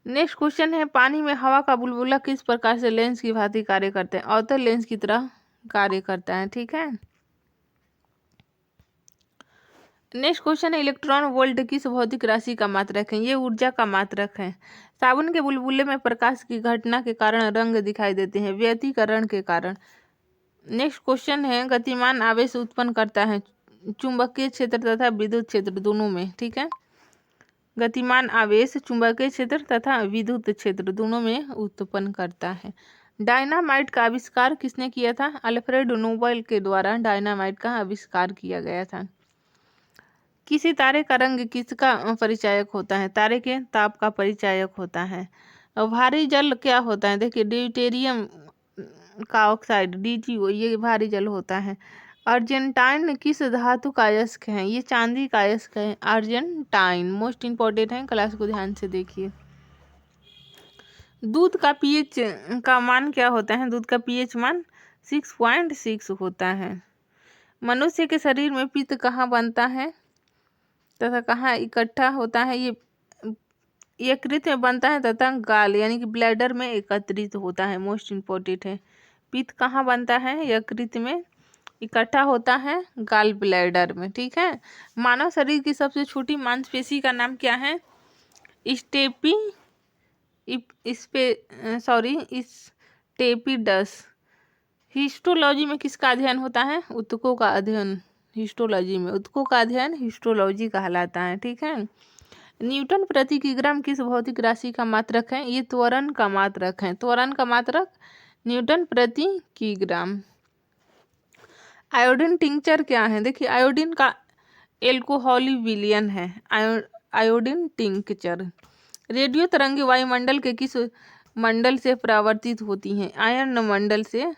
नेक्स्ट क्वेश्चन है पानी में हवा का बुलबुला किस प्रकार से लेंस की भांति कार्य करते हैं? अवतल लेंस की तरह कार्य करता है, ठीक है। नेक्स्ट क्वेश्चन है इलेक्ट्रॉन वोल्ट किस भौतिक राशि का मात्रक है? ये ऊर्जा का मात्रक है। साबुन के बुलबुले में प्रकाश की घटना के कारण रंग दिखाई देते हैं, व्यतिकरण के कारण। नेक्स्ट क्वेश्चन है, गतिमान आवेश उत्पन्न करता है चुंबकीय क्षेत्र तथा विद्युत क्षेत्र दोनों में, ठीक है। गतिमान आवेश चुंबकीय क्षेत्र तथा विद्युत क्षेत्र दोनों में उत्पन्न करता है। डायनामाइट का आविष्कार किसने किया था? अल्फ्रेड नोबेल के द्वारा डायनामाइट का आविष्कार किया गया था। किसी तारे का रंग किसका परिचायक होता है? तारे के ताप का परिचायक होता है। भारी जल क्या होता है? देखिए, ड्यूटेरियम का ऑक्साइड DgO, ये भारी जल होता है। अर्जेंटाइन किस धातु का अयस्क है? ये चांदी का अयस्क है अर्जेंटाइन। मोस्ट इंपॉर्टेंट है, क्लास को ध्यान से देखिए। दूध का pH का मान क्या होता है? दूध का pH मान 6.6 होता है। मनुष्य के शरीर में पित्त कहाँ बनता है तथा कहाँ इकट्ठा होता है? ये यकृत में बनता है तथा गाल यानी कि ब्लैडर में एकत्रित होता है। मोस्ट इंपॉर्टेंट है, पित्त कहाँ बनता है? यकृत में, इकट्ठा होता है गाल ब्लैडर में, ठीक है। मानव शरीर की सबसे छोटी मांसपेशी का नाम क्या है? स्टेपिडस। हिस्टोलॉजी में किसका अध्ययन होता है? ऊतकों का अध्ययन। हिस्टोलॉजी में ऊतकों का अध्ययन हिस्टोलॉजी कहलाता है, ठीक है। न्यूटन प्रति किग्राम किस भौतिक राशि का मात्रक है? ये त्वरण का मात्रक है। त्वरण का मात्रक न्यूटन प्रति किग्राम। आयोडीन टिंचर क्या है? देखिए, आयोडीन का एल्कोहलिक विलयन है आयोडीन टिंचर। रेडियो तरंगे वायुमंडल के किस मंडल से परावर्तित होती हैं? आयन मंडल से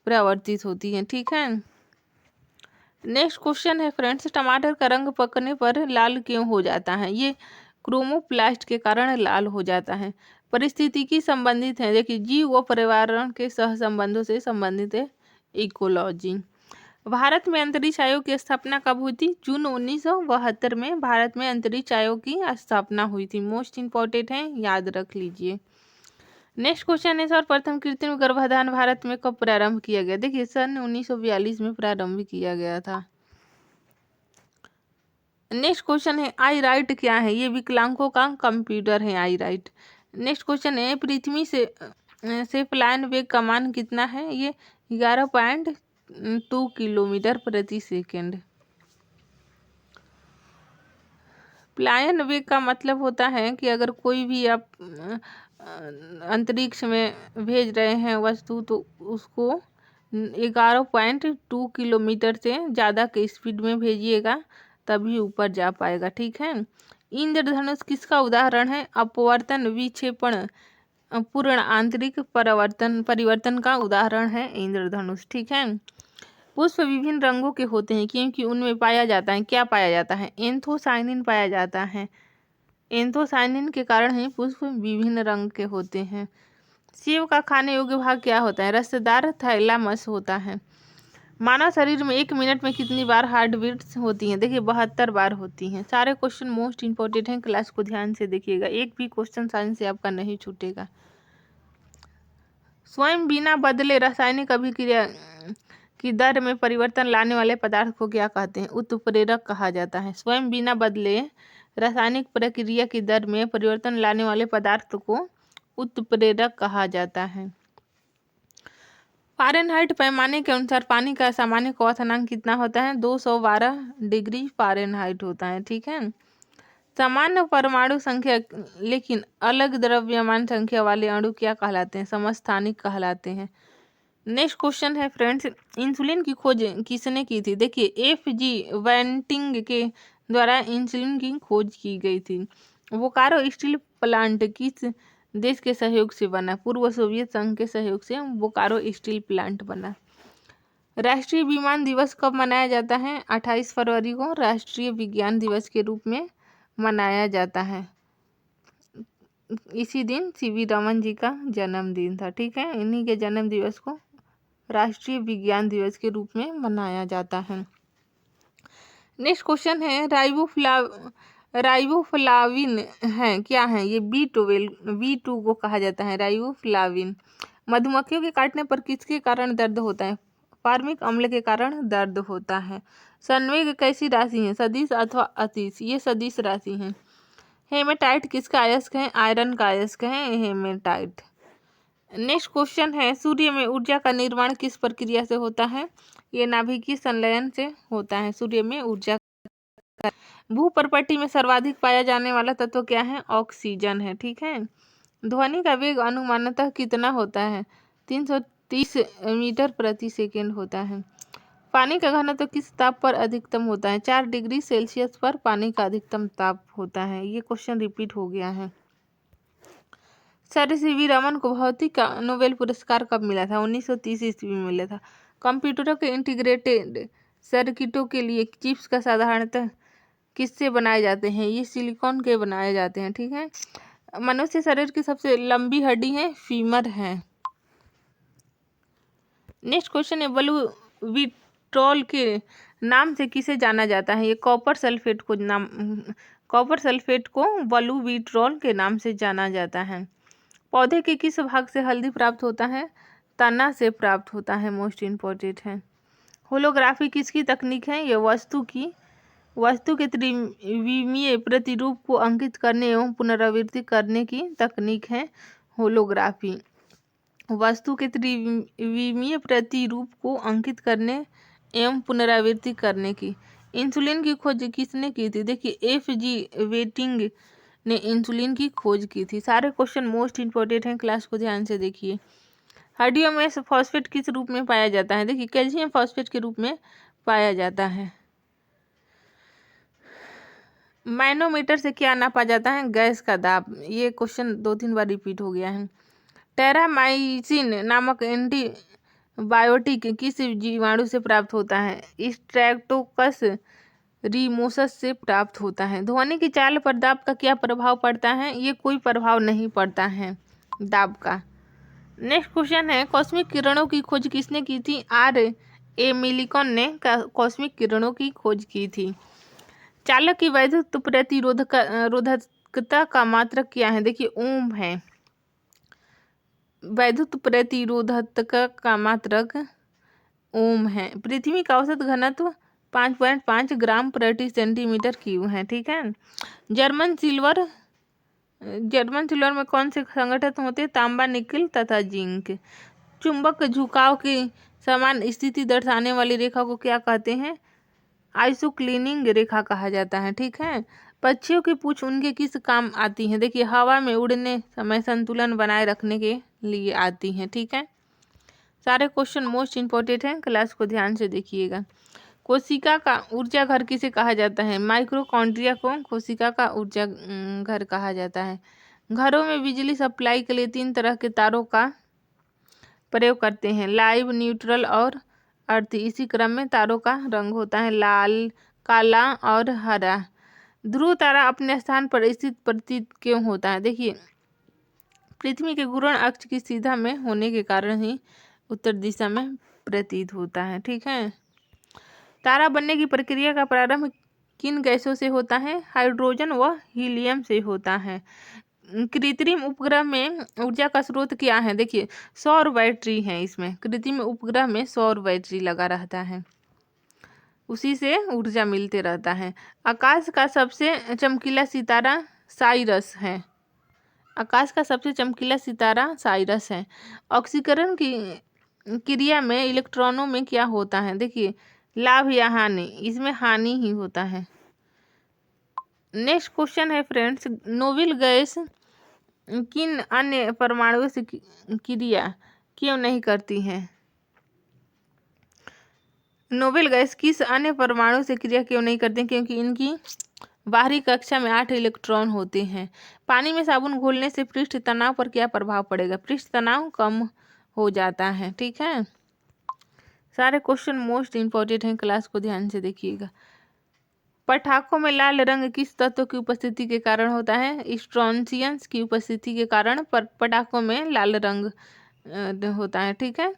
परावर्तित होती हैं, ठीक है। नेक्स्ट क्वेश्चन है फ्रेंड्स, टमाटर का रंग पकने पर लाल क्यों हो जाता है? ये क्रोमोप्लास्ट के कारण लाल हो जाता है। पारिस्थितिकी संबंधित है, देखिए जीव व पर्यावरण के सहसंबंधों से संबंधित है इकोलॉजी। भारत में अंतरिक्ष आयोग की स्थापना कब हुई थी? जून 1972 में भारत में अंतरिक्ष आयोग की स्थापना हुई थी। मोस्ट इंपॉर्टेंट है, याद रख लीजिए। नेक्स्ट क्वेश्चन है, सर्वप्रथम कृत्रिम गर्भाधान भारत में कब प्रारंभ किया गया? देखिए, सन 1942 में प्रारंभ किया गया था। नेक्स्ट क्वेश्चन है, आई राइट क्या है? ये विकलांगों का कंप्यूटर है आई राइट। नेक्स्ट क्वेश्चन है, पृथ्वी से पलायन वेग का मान कितना है? ये 11.2 किलोमीटर प्रति सेकेंड। पलायन वेग का मतलब होता है कि अगर कोई भी आप अंतरिक्ष में भेज रहे हैं वस्तु, तो उसको 11.2 किलोमीटर से ज़्यादा के स्पीड में भेजिएगा, तभी ऊपर जा पाएगा, ठीक है। इंद्रधनुष किसका उदाहरण है? अपवर्तन विक्षेपण पूर्ण आंतरिक परिवर्तन का उदाहरण है इंद्रधनुष, ठीक है। पुष्प विभिन्न रंगों के होते हैं क्योंकि उनमें पाया जाता है, क्या पाया जाता है? एंथोसाइनिन पाया जाता है। एंथोसाइनिन के कारण ही पुष्प विभिन्न रंग के होते हैं। सेब का खाने योग्य भाग क्या होता है? रसदार थैलामस होता है। मानव शरीर में 1 मिनट में कितनी बार हार्ट बीट्स होती हैं? देखिए, 72 बार होती हैं। सारे क्वेश्चन मोस्ट इंपॉर्टेंट हैं, क्लास को ध्यान से देखिएगा, एक भी क्वेश्चन साइंस से आपका नहीं छूटेगा। स्वयं बिना बदले रासायनिक अभिक्रिया की दर में परिवर्तन लाने वाले पदार्थ को क्या कहते हैं? उत्प्रेरक कहा जाता है। स्वयं बिना बदले रासायनिक प्रक्रिया की दर में परिवर्तन लाने वाले पदार्थ को उत्प्रेरक कहा जाता है। फ़ारेनहाइट पैमाने के अनुसार पानी का सामान्य क्वथनांक कितना होता है? 212 डिग्री फ़ारेनहाइट होता है, ठीक है। समान परमाणु संख्या लेकिन अलग द्रव्यमान संख्या वाले अणु क्या कहलाते हैं? समस्थानिक कहलाते हैं। नेक्स्ट क्वेश्चन है फ्रेंड्स, इंसुलिन की खोज किसने की थी? देखिए, FG वेंटिंग के द्वारा इंसुलिन की खोज की गई थी। बोकारो स्टील प्लांट किस देश के सहयोग से बना? पूर्व सोवियत संघ के सहयोग से बोकारो स्टील प्लांट बना। राष्ट्रीय विमान दिवस कब मनाया जाता है? 28 फरवरी को राष्ट्रीय विज्ञान दिवस के रूप में मनाया जाता है। इसी दिन CV रमन जी का जन्मदिन था, ठीक है। इन्हीं के जन्म दिवस को राष्ट्रीय विज्ञान दिवस के रूप में मनाया जाता है। नेक्स्ट क्वेश्चन है, राइबोफ्लाविन है, क्या है? ये B2 को कहा जाता है राइबोफ्लाविन। मधुमक्खियों के काटने पर किसके कारण दर्द होता है? फार्मिक अम्ल के कारण दर्द होता है। संवेग कैसी राशि है? सदिश अथवा अतिश? ये सदिश राशि है। हेमेटाइट किसका अयस्क है? आयरन का अयस्क है हेमेटाइट। नेक्स्ट क्वेश्चन है, सूर्य में ऊर्जा का निर्माण किस प्रक्रिया से होता है? ये नाभिकीय संलयन से होता है। सूर्य में ऊर्जा भूपर्पटी में सर्वाधिक पाया जाने वाला तत्व क्या है? ऑक्सीजन है। ठीक है। ध्वनि का वेग अनुमानतः कितना होता है? 330 मीटर प्रति सेकेंड होता है। पानी का घनत्व किस ताप पर अधिकतम होता है? 4 डिग्री सेल्सियस पर पानी का अधिकतम ताप होता है। ये क्वेश्चन रिपीट हो गया है। सर सीवी रमन को भौतिक का नोबेल पुरस्कार कब मिला था? 1930 ईस्वी में मिला था। कंप्यूटरों के इंटीग्रेटेड सर्किटों के लिए चिप्स का साधारणतः किससे बनाए जाते हैं? ये सिलिकॉन के बनाए जाते हैं। ठीक है। मनुष्य शरीर की सबसे लंबी हड्डी है फीमर है। नेक्स्ट क्वेश्चन है, बलूविट्रॉल के नाम से किसे जाना जाता है? ये कॉपर सल्फेट को बलूविट्रॉल के नाम से जाना जाता है। पौधे के किस भाग से हल्दी प्राप्त होता है? तना से प्राप्त होता है। मोस्ट इम्पोर्टेंट है। होलोग्राफी किसकी तकनीक है? ये वस्तु के त्रिविमीय प्रतिरूप को अंकित करने एवं पुनरावृत्ति करने की तकनीक है होलोग्राफी। वस्तु के त्रिविमीय प्रतिरूप को अंकित करने एवं पुनरावृत्ति करने की। इंसुलिन की खोज किसने की थी? देखिए F.G. वेटिंग ने इंसुलिन की खोज की थी। सारे क्वेश्चन मोस्ट इंपोर्टेंट हैं, क्लास को ध्यान से देखिए। हड्डियों में फॉस्फेट किस रूप में पाया जाता है? देखिए कैल्शियम फॉस्फेट के रूप में पाया जाता है। मैनोमीटर से क्या नापा जाता है? गैस का दाब। ये क्वेश्चन 2-3 बार रिपीट हो गया है। टेरामाइसिन नामक एंटीबायोटिक किस जीवाणु से प्राप्त होता है? स्ट्रेप्टोकस रिमोसस से प्राप्त होता है। ध्वनि की चाल पर दाब का क्या प्रभाव पड़ता है? ये कोई प्रभाव नहीं पड़ता है दाब का। नेक्स्ट क्वेश्चन है, कॉस्मिक किरणों की खोज किसने की थी? R.A. मिलिकॉन ने कॉस्मिक किरणों की खोज की थी। चालक की वैद्युत प्रतिरोधकता का मात्रक क्या है? देखिए ओम है। वैद्युत प्रतिरोधकता का मात्रक ओम है। पृथ्वी का औसत घनत्व 5.5 ग्राम प्रति सेंटीमीटर क्यूब है। ठीक है। जर्मन सिल्वर में कौन से संगठन होते हैं? तांबा, निकल तथा जिंक। चुंबक झुकाव की समान स्थिति दर्शाने वाली रेखा को क्या कहते हैं? आइसोक्लिनिक रेखा कहा जाता है। ठीक है। पक्षियों की पूंछ उनके किस काम आती है? देखिए हवा में उड़ने समय संतुलन बनाए रखने के लिए आती हैं। ठीक है। सारे क्वेश्चन मोस्ट इंपोर्टेंट हैं, क्लास को ध्यान से देखिएगा। कोशिका का ऊर्जा घर किसे कहा जाता है? माइक्रोकॉन्ड्रिया को कोशिका का ऊर्जा घर कहा जाता है। घरों में बिजली सप्लाई के लिए 3 तरह के तारों का प्रयोग करते हैं, लाइव, न्यूट्रल और अर्थ। इसी क्रम में तारों का रंग होता है लाल, काला और हरा। ध्रुव तारा अपने स्थान पर स्थित प्रतीत क्यों होता है? देखिए पृथ्वी के घूर्ण अक्ष की सीधा में होने के कारण ही उत्तर दिशा में प्रतीत होता है। ठीक है। तारा बनने की प्रक्रिया का प्रारंभ किन गैसों से होता है? हाइड्रोजन व हीलियम से होता है। कृत्रिम उपग्रह में ऊर्जा का स्रोत क्या है? देखिए सौर बैटरी है। इसमें कृत्रिम उपग्रह में सौर बैटरी लगा रहता है, उसी से ऊर्जा मिलते रहता है। आकाश का सबसे चमकीला सितारा साइरस है। आकाश का सबसे चमकीला सितारा साइरस है। ऑक्सीकरण की क्रिया में इलेक्ट्रॉनों में क्या होता है? देखिए लाभ या हानि, इसमें हानि ही होता है। नेक्स्ट क्वेश्चन है फ्रेंड्स, नोबेल गैस किन अन्य परमाणुओं से क्रिया क्यों नहीं करती है? नोबेल गैस किस अन्य परमाणु से क्रिया क्यों नहीं करते? क्योंकि इनकी बाहरी कक्षा में 8 इलेक्ट्रॉन होते हैं। पानी में साबुन घोलने से पृष्ठ तनाव पर क्या प्रभाव पड़ेगा? पृष्ठ तनाव कम हो जाता है। ठीक है। सारे क्वेश्चन मोस्ट इंपोर्टेंट हैं, क्लास को ध्यान से देखिएगा। पटाखों में लाल रंग किस तत्व की उपस्थिति के कारण होता है? स्ट्रोंशियस की उपस्थिति के कारण पटाखों में लाल रंग होता है। ठीक है।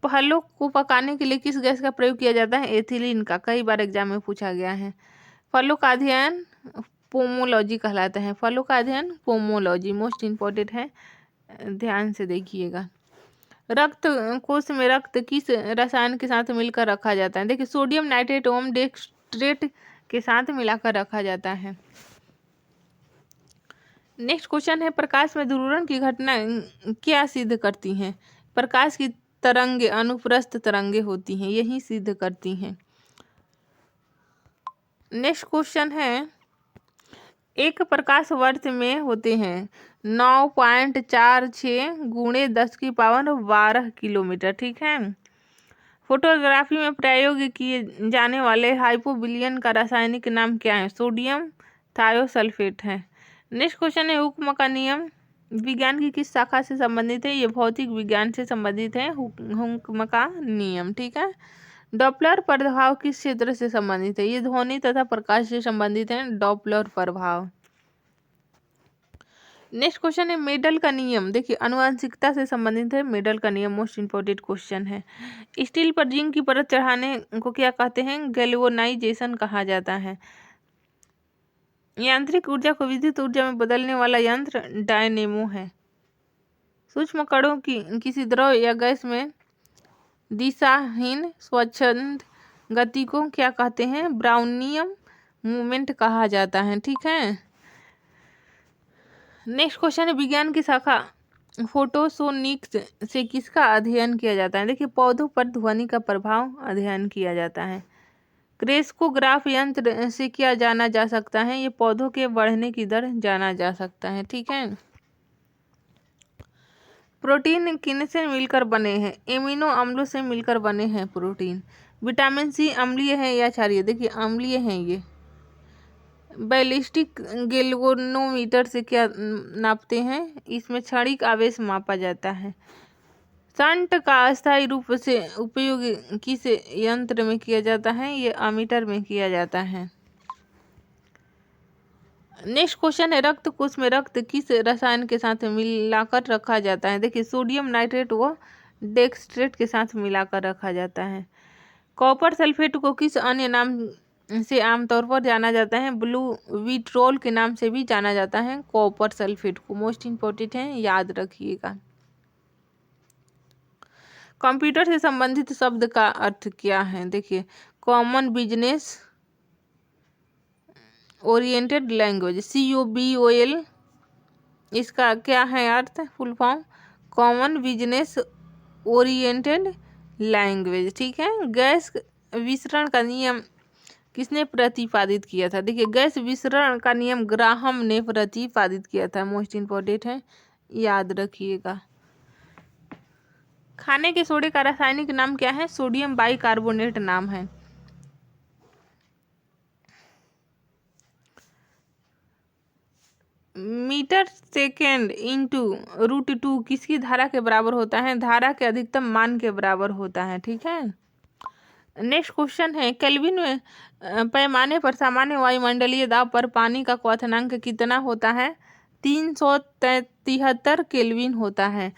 फलों को पकाने के लिए किस गैस का प्रयोग किया जाता है? एथिलीन का। कई बार एग्जाम में पूछा गया है। फलों का अध्ययन पोमोलॉजी कहलाता है। फलों का अध्ययन पोमोलॉजी मोस्ट इंपोर्टेंट है, ध्यान से देखिएगा। रक्त कोश में रक्त किस रसायन के साथ मिलकर रखा जाता है? देखिए सोडियम नाइट्रेट ओम डेक्सट्रेट के साथ मिलाकर रखा जाता है। नेक्स्ट क्वेश्चन है, प्रकाश में ध्रुवण की घटना क्या सिद्ध करती हैं? प्रकाश की तरंगे अनुप्रस्थ तरंगे होती हैं, यही सिद्ध करती हैं। नेक्स्ट क्वेश्चन है, एक प्रकाश वर्ष में होते हैं 9.46 गुणे 10⁻12 किलोमीटर, ठीक है। फोटोग्राफी में प्रयोग किए जाने वाले हाइपोबिलियन का रासायनिक नाम क्या है? सोडियम थायोसल्फेट है। नेक्स्ट क्वेश्चन है, हुक्म का नियम विज्ञान की किस शाखा से संबंधित है? ये भौतिक विज्ञान से संबंधित है हुक्म का नियम, ठीक है। डॉपलर प्रभाव किस क्षेत्र से संबंधित है? ये ध्वनि तथा प्रकाश से संबंधित है, डॉपलर प्रभाव। नेक्स्ट क्वेश्चन है, मेडल का नियम, देखिए आनुवंशिकता से संबंधित है, मेडल का नियम मोस्ट इंपोर्टेंट क्वेश्चन है। स्टील पर जिंक की परत चढ़ाने को क्या कहते हैं? गैल्वेनाइजेशन कहा जाता है। यांत्रिक ऊर्जा को विद्युत ऊर्जा में बदलने वाला यंत्र डायनेमो है। सूक्ष्म कणों की किसी द्रव या गैस में दिशाहीन स्वच्छंद गति को क्या कहते हैं? ब्राउनियन मूवमेंट कहा जाता है, ठीक है। नेक्स्ट क्वेश्चन है, विज्ञान की शाखा फोटोसोनिक्स से किसका अध्ययन किया जाता है? देखिए पौधों पर ध्वनि का प्रभाव अध्ययन किया जाता है। क्रेस्कोग्राफ यंत्र से क्या जाना जा सकता है? ये पौधों के बढ़ने की दर जाना जा सकता है, ठीक है। प्रोटीन किन से मिलकर बने हैं? एमिनो अम्लों से मिलकर बने हैं प्रोटीन। विटामिन सी अम्लीय है या क्षारीय? देखिए अम्लीय है ये। बैलिस्टिक गैल्वेनोमीटर से क्या नापते हैं? इसमें क्षणिक आवेश मापा जाता है। शंट का अस्थायी रूप से उपयोग किस यंत्र में किया जाता है? ये अमीटर में किया जाता है। नेक्स्ट क्वेश्चन है, रक्त कोश में रक्त किस रसायन के साथ मिलाकर रखा जाता है? देखिए सोडियम नाइट्रेट व डेक्सट्रेट के साथ मिलाकर रखा जाता है। कॉपर सल्फेट को किस अन्य नाम से आमतौर पर जाना जाता है? ब्लू विट्रोल के नाम से भी जाना जाता है कॉपर सल्फेट को, मोस्ट इंपोर्टेंट है, याद रखिएगा। कंप्यूटर से संबंधित शब्द का अर्थ क्या है? देखिए common business oriented language, COBOL, इसका क्या है अर्थ? Full form common business oriented language, ठीक है। गैस विसरण का नियम किसने प्रतिपादित किया था? देखिए गैस विसरण का नियम ग्राहम ने प्रतिपादित किया था, मोस्ट इंपोर्टेंट है, याद रखिएगा। खाने के सोडे का रासायनिक नाम क्या है? सोडियम बाइकार्बोनेट नाम है। मीटर सेकेंड इंटू √2 किसकी धारा के बराबर होता है? धारा के अधिकतम मान के बराबर होता है, ठीक है। नेक्स्ट क्वेश्चन है, केल्विन में पैमाने पर सामान्य वायुमंडलीय दाब पर पानी का क्वथनांक कितना होता है? 373 केल्विन होता है।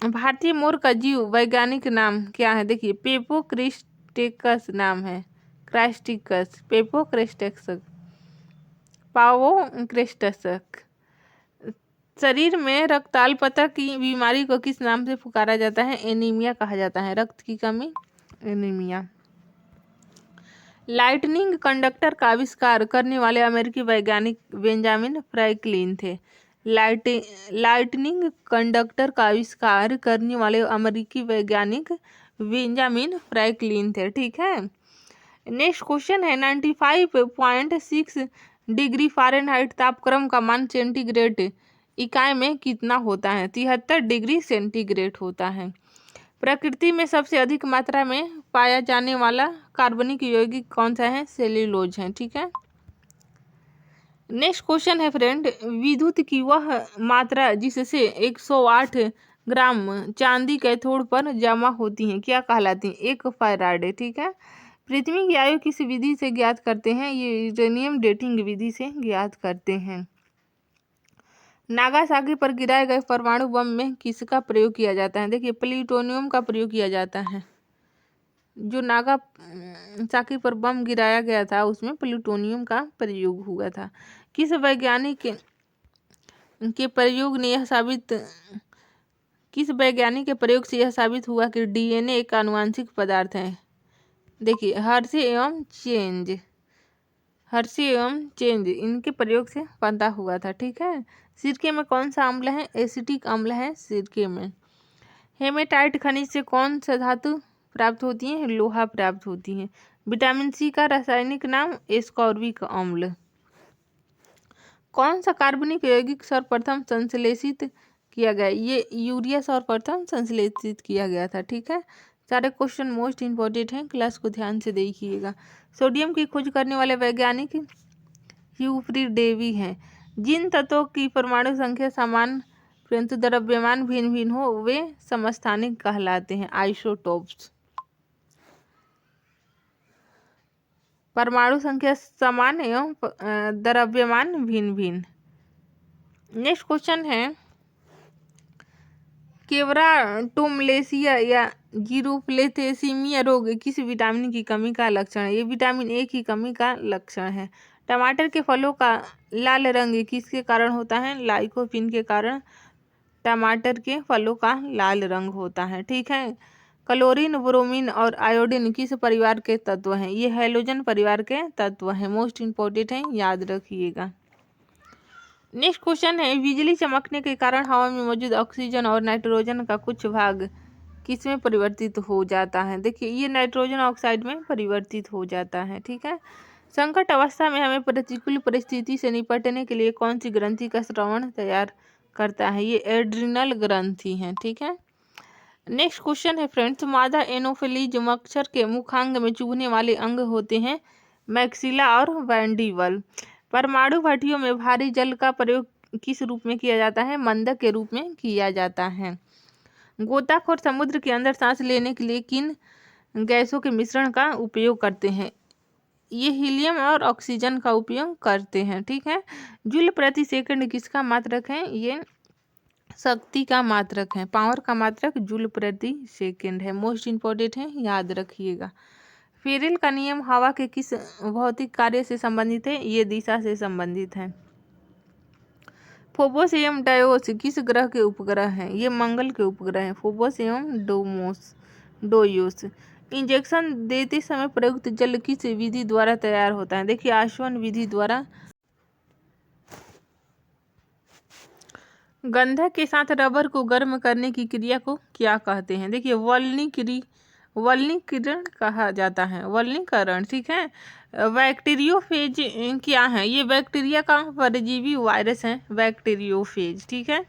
भारतीय मोर का जीव वैज्ञानिक नाम क्या है? देखिए पेपोक्रिस्टेकस नाम है, क्राइस्टिकस, पेपोक्रिस्टेकस, पावोक्रिस्टसक। शरीर में रक्ताल्पता की बीमारी को किस नाम से पुकारा जाता है? एनीमिया कहा जाता है, रक्त की कमी, एनीमिया। लाइटनिंग कंडक्टर का आविष्कार करने वाले अमेरिकी वैज्ञानिक बेंजामिन फ्रैंकलिन थे। लाइटनिंग कंडक्टर का आविष्कार करने वाले अमेरिकी वैज्ञानिक बेंजामिन फ्रैंकलिन थे, ठीक है। नेक्स्ट क्वेश्चन है, 95.6 डिग्री फ़ारेनहाइट तापक्रम का मान सेंटीग्रेड इकाई में कितना होता है? 73 डिग्री सेंटीग्रेड होता है। प्रकृति में सबसे अधिक मात्रा में पाया जाने वाला कार्बनिक यौगिक कौन सा है? सेल्यूलोज है, ठीक है। नेक्स्ट क्वेश्चन है फ्रेंड, विद्युत की वह मात्रा जिससे 108 ग्राम चांदी कैथोड पर जमा होती है क्या कहलाती है? 1 फैराड, ठीक है। पृथ्वी की आयु किस विधि से ज्ञात करते हैं? ये यूरेनियम डेटिंग विधि से ज्ञात करते हैं। नागासाकी पर गिराए गए परमाणु बम में किसका प्रयोग किया जाता है? देखिए प्लूटोनियम का प्रयोग किया जाता है। जो नागासाकी पर बम गिराया गया था उसमें प्लूटोनियम का प्रयोग हुआ था। किस वैज्ञानिक के प्रयोग से यह साबित हुआ कि DNA एक आनुवंशिक पदार्थ है? देखिए हर्षे एवं चेंज, हर्षी एवं चेंज इनके प्रयोग से पैदा हुआ था। ठीक है। सिरके में कौन सा अम्ल है? एसिटिक अम्ल है सिरके में। हेमेटाइट खनिज से कौन सा धातु प्राप्त होती है? लोहा प्राप्त होती है। विटामिन सी का रासायनिक नाम एस्कॉर्बिक अम्ल। कौन सा कार्बनिक यौगिक सर्वप्रथम संश्लेषित किया गया? ये यूरिया सर्वप्रथम संश्लेषित किया गया था। ठीक है। सारे क्वेश्चन मोस्ट इम्पोर्टेंट हैं, क्लास को ध्यान से देखिएगा। सोडियम की खोज करने वाले वैज्ञानिक ह्यूफ्री डेवी हैं। जिन तत्वों की परमाणु संख्या समान परंतु द्रव्यमान भिन्न भिन्न हो वे समस्थानिक कहलाते हैं, आइसोटोप्स। परमाणु संख्या समान एवं द्रव्यमान भिन्न भिन्न। नेक्स्ट क्वेश्चन है, केवराटोमलेसिया या जीरोफ्लेथेसीमिया रोग किस विटामिन की कमी का लक्षण है? ये विटामिन ए की कमी का लक्षण है। टमाटर के फलों का लाल रंग किसके कारण होता है? लाइकोपीन के कारण टमाटर के फलों का लाल रंग होता है। ठीक है। क्लोरीन, ब्रोमीन और आयोडीन किस परिवार के तत्व हैं? ये हैलोजन परिवार के तत्व हैं। मोस्ट इम्पोर्टेंट है, याद रखिएगा। नेक्स्ट क्वेश्चन है, बिजली चमकने के कारण हवा में मौजूद ऑक्सीजन और नाइट्रोजन का कुछ भाग किस में परिवर्तित हो जाता है? देखिए, ये नाइट्रोजन ऑक्साइड में परिवर्तित हो जाता है। ठीक है। संकट अवस्था में हमें प्रतिकूल परिस्थिति से निपटने के लिए कौन सी ग्रंथि का स्रावन तैयार करता है? ये एड्रिनल ग्रंथि है। ठीक है। नेक्स्ट क्वेश्चन है फ्रेंड्स, मादा एनोफिलीज मच्छर के मुखांग में चुभने वाले अंग होते हैं मैक्सिला और वैंडिबल। परमाणु भट्टियों में भारी जल का प्रयोग किस रूप में किया जाता है? मंदक के रूप में किया जाता है। गोताखोर समुद्र के अंदर सांस लेने के लिए किन गैसों के मिश्रण का उपयोग करते हैं? ये हीलियम और ऑक्सीजन का उपयोग करते हैं। ठीक है। जूल प्रति सेकंड किसका मात्रक है? ये शक्ति का मात्रक है। पावर का मात्रक जूल प्रति सेकंड है। मोस्ट इम्पोर्टेंट है, याद रखिएगा। फेरेल का नियम हवा के किस भौतिक कार्य से संबंधित है? ये दिशा से संबंधित है। फोबोस एवं डायोस किस ग्रह के उपग्रह हैं? ये मंगल के उपग्रह हैं, फोबोस एवं डोयोस। इंजेक्शन देते समय प्रयुक्त जल किस विधि द्वारा तैयार होता है? देखिए, आसवन विधि द्वारा। गंधक के साथ रबर को गर्म करने की क्रिया को क्या कहते हैं? देखिए, वल्नीकरण कहा जाता है, वल्नीकरण। ठीक है। बैक्टीरियोफेज क्या है? ये बैक्टीरिया का परजीवी वायरस है, बैक्टीरियोफेज। ठीक है।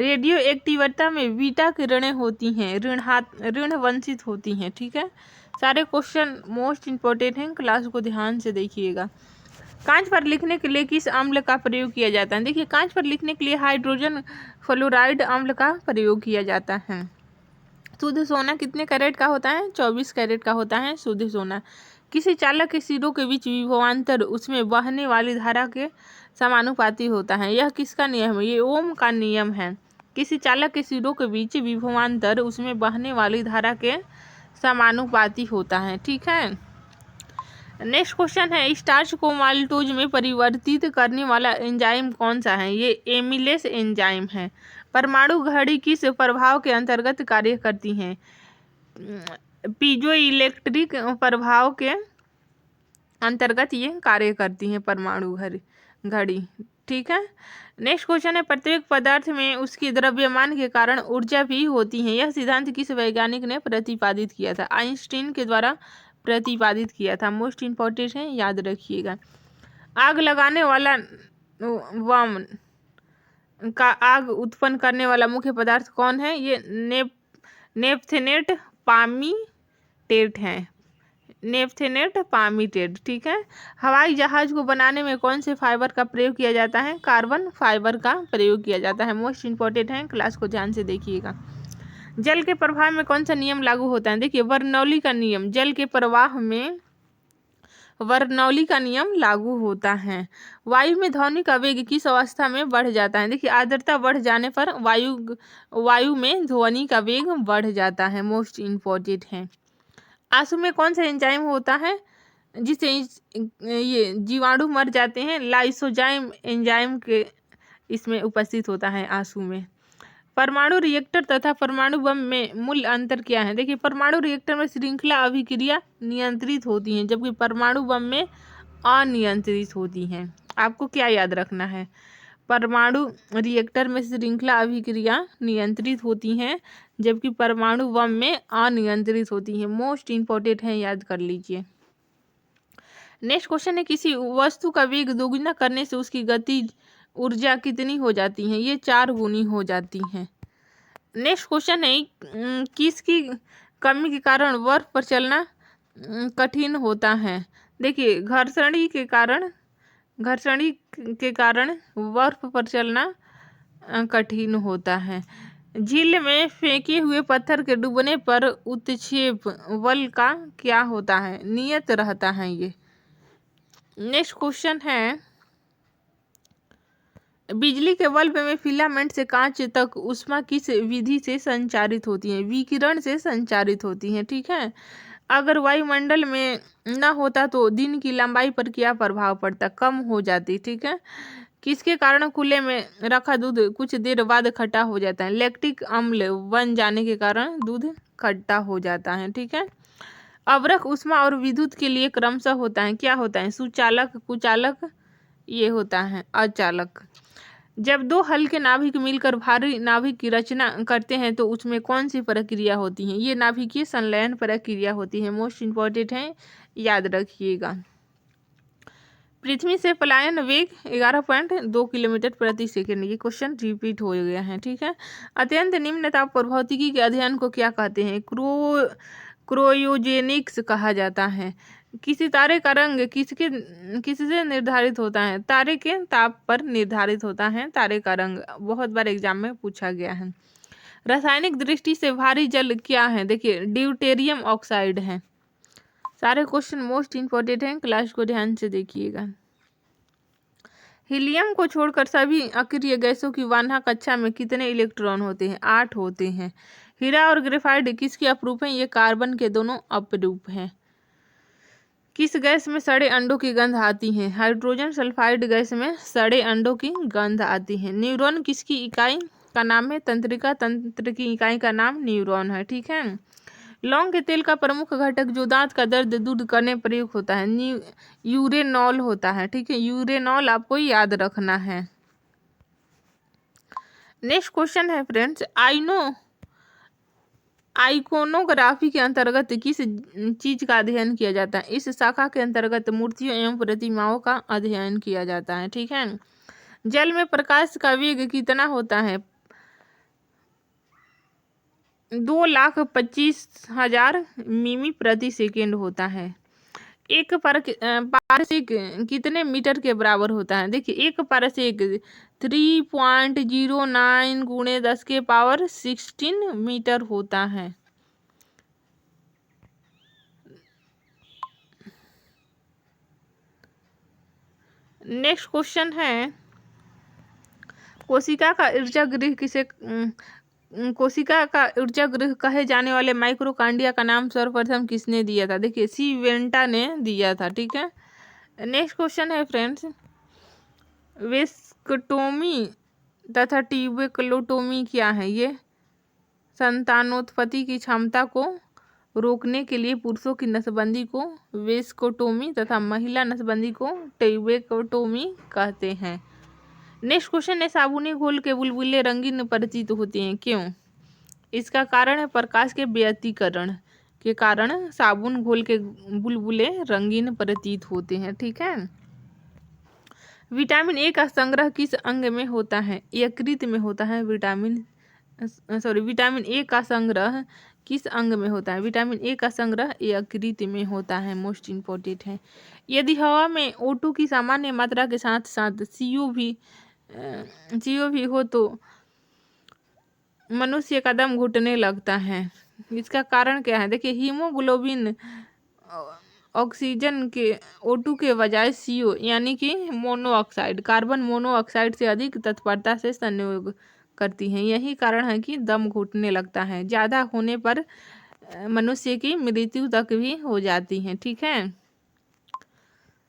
रेडियो एक्टिवता में बीटा किरणें होती हैं, ऋण वंशित होती हैं। ठीक है। सारे क्वेश्चन मोस्ट इम्पोर्टेंट हैं, क्लास को ध्यान से देखिएगा। कांच पर लिखने के लिए किस अम्ल का प्रयोग किया जाता है? देखिए, कांच पर लिखने के लिए हाइड्रोजन फ्लोराइड अम्ल का प्रयोग किया जाता है। शुद्ध सोना कितने कैरेट का होता है? 24 कैरेट का होता है शुद्ध सोना। किसी चालक के सिरों के बीच विभवांतर उसमें बहने वाली धारा के समानुपाती होता है। यह किसका नियम है? ये ओम का नियम है। किसी चालक के सिरों के बीच विभवांतर उसमें बहने वाली धारा के समानुपाती होता है। ठीक है। नेक्स्ट क्वेश्चन है, स्टार्च को माल्टोज में परिवर्तित करने वाला एंजाइम कौन सा है? ये एमिलेस एंजाइम है। परमाणु घड़ी किस प्रभाव के अंतर्गत कार्य करती हैं? पीजोइलेक्ट्रिक प्रभाव के अंतर्गत ये कार्य करती हैं परमाणु घड़ी। ठीक है। नेक्स्ट क्वेश्चन है, प्रत्येक पदार्थ में उसकी द्रव्यमान के कारण ऊर्जा भी होती है। यह सिद्धांत किस वैज्ञानिक ने प्रतिपादित किया था? आइंस्टीन के द्वारा प्रतिपादित किया था। मोस्ट इम्पोर्टेंट है, याद रखिएगा। आग लगाने वाला वाम का आग उत्पन्न करने वाला मुख्य पदार्थ कौन है? ये नेफ्थेनेट पामीटेट है, नेफ्थेनेट पामीटेट। ठीक है। हवाई जहाज को बनाने में कौन से फाइबर का प्रयोग किया जाता है? कार्बन फाइबर का प्रयोग किया जाता है। मोस्ट इम्पोर्टेंट है, क्लास को ध्यान से देखिएगा। जल के प्रवाह में कौन सा नियम लागू होता है? देखिए, बर्नौली का नियम। जल के प्रवाह में बर्नौली का नियम लागू होता है। वायु में ध्वनि का वेग किस अवस्था में बढ़ जाता है? देखिए, आर्द्रता बढ़ जाने पर वायु में ध्वनि का वेग बढ़ जाता है। मोस्ट इम्पोर्टेंट है। आंसू में कौन सा एंजाइम होता है जिससे ये जीवाणु मर जाते हैं? लाइसोजाइम एंजाइम के इसमें उपस्थित होता है आंसू में। परमाणु रिएक्टर तथा परमाणु बम में मूल अंतर क्या है? देखिए, परमाणु रिएक्टर में श्रृंखला अभिक्रिया नियंत्रित होती हैं, जबकि परमाणु बम में अनियंत्रित होती हैं। आपको क्या याद रखना है, परमाणु रिएक्टर में श्रृंखला अभिक्रिया नियंत्रित होती हैं, जबकि परमाणु बम में अनियंत्रित होती हैं। मोस्ट इंपॉर्टेंट है, याद कर लीजिए। नेक्स्ट क्वेश्चन है, किसी वस्तु का वेग दोगुना करने से उसकी गति ऊर्जा कितनी हो जाती है? ये 4 गुनी हो जाती है। नेक्स्ट क्वेश्चन है, किसकी कमी के कारण बर्फ पर चलना कठिन होता है? देखिए, घर्षणी के कारण बर्फ पर चलना कठिन होता है। झील में फेंके हुए पत्थर के डूबने पर उत्क्षेप बल का क्या होता है? नियत रहता है ये। नेक्स्ट क्वेश्चन है, बिजली के बल्ब में फिलामेंट से कांच तक ऊष्मा किस विधि से संचारित होती है? विकिरण से संचारित होती है। ठीक है, अगर वायुमंडल में न होता तो दिन की लंबाई पर क्या प्रभाव पड़ता? कम हो जाती। ठीक है, किसके कारण खुले में रखा दूध कुछ देर बाद खट्टा हो जाता है? लैक्टिक अम्ल बन जाने के कारण दूध खट्टा हो जाता है। ठीक है, अवरक ऊष्मा और विद्युत के लिए क्रमशः होता है, क्या होता है? सुचालक, कुचालक, ये होता है अचालक। जब दो हल्के नाभिक मिलकर भारी नाभिक की रचना करते हैं तो उसमें कौन सी प्रक्रिया होती है? ये नाभिकीय संलयन प्रक्रिया होती है। मोस्ट इंपॉर्टेंट है, याद रखिएगा। पृथ्वी से पलायन वेग 11.2 किलोमीटर प्रति सेकंड। ये क्वेश्चन रिपीट हो गया है। ठीक है, अत्यंत निम्न ताप पर भौतिकी के अध्ययन को क्या कहते हैं? क्रायोजेनिक्स कहा जाता है। किसी तारे का रंग किससे निर्धारित होता है? तारे के ताप पर निर्धारित होता है तारे का रंग। बहुत बार एग्जाम में पूछा गया है। रासायनिक दृष्टि से भारी जल क्या है? देखिए, ड्यूटेरियम ऑक्साइड है। सारे क्वेश्चन मोस्ट इंपॉर्टेंट हैं, क्लास को ध्यान से देखिएगा। हीलियम को छोड़कर सभी अक्रिय गैसों की वाहक कक्षा में कितने इलेक्ट्रॉन होते हैं? 8 होते हैं। हीरा और ग्रेफाइट किसके अपरूप हैं? ये कार्बन के दोनों अपरूप हैं। किस गैस में सड़े अंडों की गंध आती है? हाइड्रोजन सल्फाइड गैस में सड़े अंडों की गंध आती है। न्यूरॉन किसकी इकाई का नाम है? तंत्रिका तंत्र की इकाई का नाम न्यूरॉन है। ठीक है, लौंग के तेल का प्रमुख घटक जो दांत का दर्द दूर करने प्रयुक्त होता है, यूरेनॉल होता है। ठीक है, यूरेनॉल आपको याद रखना है। नेक्स्ट क्वेश्चन है फ्रेंड्स, आइकोनोग्राफी के अंतर्गत किस चीज का अध्ययन किया जाता है? इस शाखा के अंतर्गत मूर्तियों एवं प्रतिमाओं का अध्ययन किया जाता है। ठीक है, जल में प्रकाश का वेग कितना होता है? 2,25,000 मिमी प्रति सेकेंड होता है। एक पारसेक कितने मीटर के बराबर होता है? देखिए, एक पारसेक 3.09 गुणे 10 के पावर 16 मीटर होता है। नेक्स्ट क्वेश्चन है, कोशिका का ऊर्जा गृह कहे जाने वाले माइक्रोकांडिया का नाम सर्वप्रथम किसने दिया था? देखिए, सी वेंटा ने दिया था। ठीक है, नेक्स्ट क्वेश्चन है फ्रेंड्स, वेस्क्टोमी तथा ट्यूबेक्लोटोमी क्या है? ये संतानोत्पत्ति की क्षमता को रोकने के लिए पुरुषों की नसबंदी को वेस्क्टोमी तथा महिला नसबंदी को ट्यूबेक्लोटोमी कहते हैं। नेक्स्ट क्वेश्चन है, साबुनी घोल के बुलबुले रंगीन प्रतीत होते हैं, क्यों? इसका कारण है प्रकाश के व्यतिकरण के कारण साबुन घोल के बुलबुले रंगीन प्रतीत होते हैं। ठीक है, विटामिन ए का संग्रह किस अंग में होता है? यकृत में होता है। विटामिन ए का संग्रह किस अंग में होता है? विटामिन ए का संग्रह यकृत में होता है। मोस्ट इंपॉर्टेंट है। यदि हवा में O2 की सामान्य मात्रा के साथ साथ CO भी हो तो मनुष्य का दम घुटने लगता है। इसका कारण क्या है? देखिए, हीमोग्लोबिन ऑक्सीजन के O2 के बजाय CO यानी कि मोनोऑक्साइड, कार्बन मोनोऑक्साइड से अधिक तत्परता से संयोग करती हैं। यही कारण है कि दम घुटने लगता है। ज़्यादा होने पर मनुष्य की मृत्यु तक भी हो जाती है। ठीक है,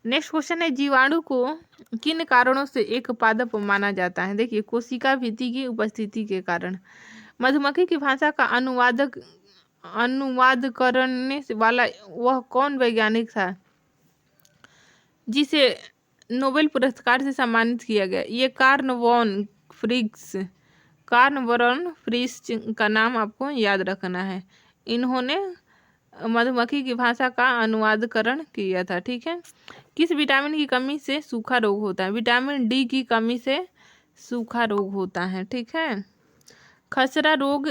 नेक्स्ट क्वेश्चन है, जीवाणु को किन कारणों से एक पादप माना जाता है? देखिए, कोशिका भित्ति की उपस्थिति के कारण। मधुमक्खी की भाषा का अनुवाद करने वाला वह कौन वैज्ञानिक था? जिसे नोबेल पुरस्कार से सम्मानित किया गया। ये कार्ल वॉन फ्रिश का नाम आपको याद रखना है। इन्होंने मधुमक्खी की भाषा का अनुवादकरण किया था। ठीक है। किस विटामिन की कमी से सूखा रोग होता है? विटामिन डी की कमी से सूखा रोग होता है। ठीक है। खसरा रोग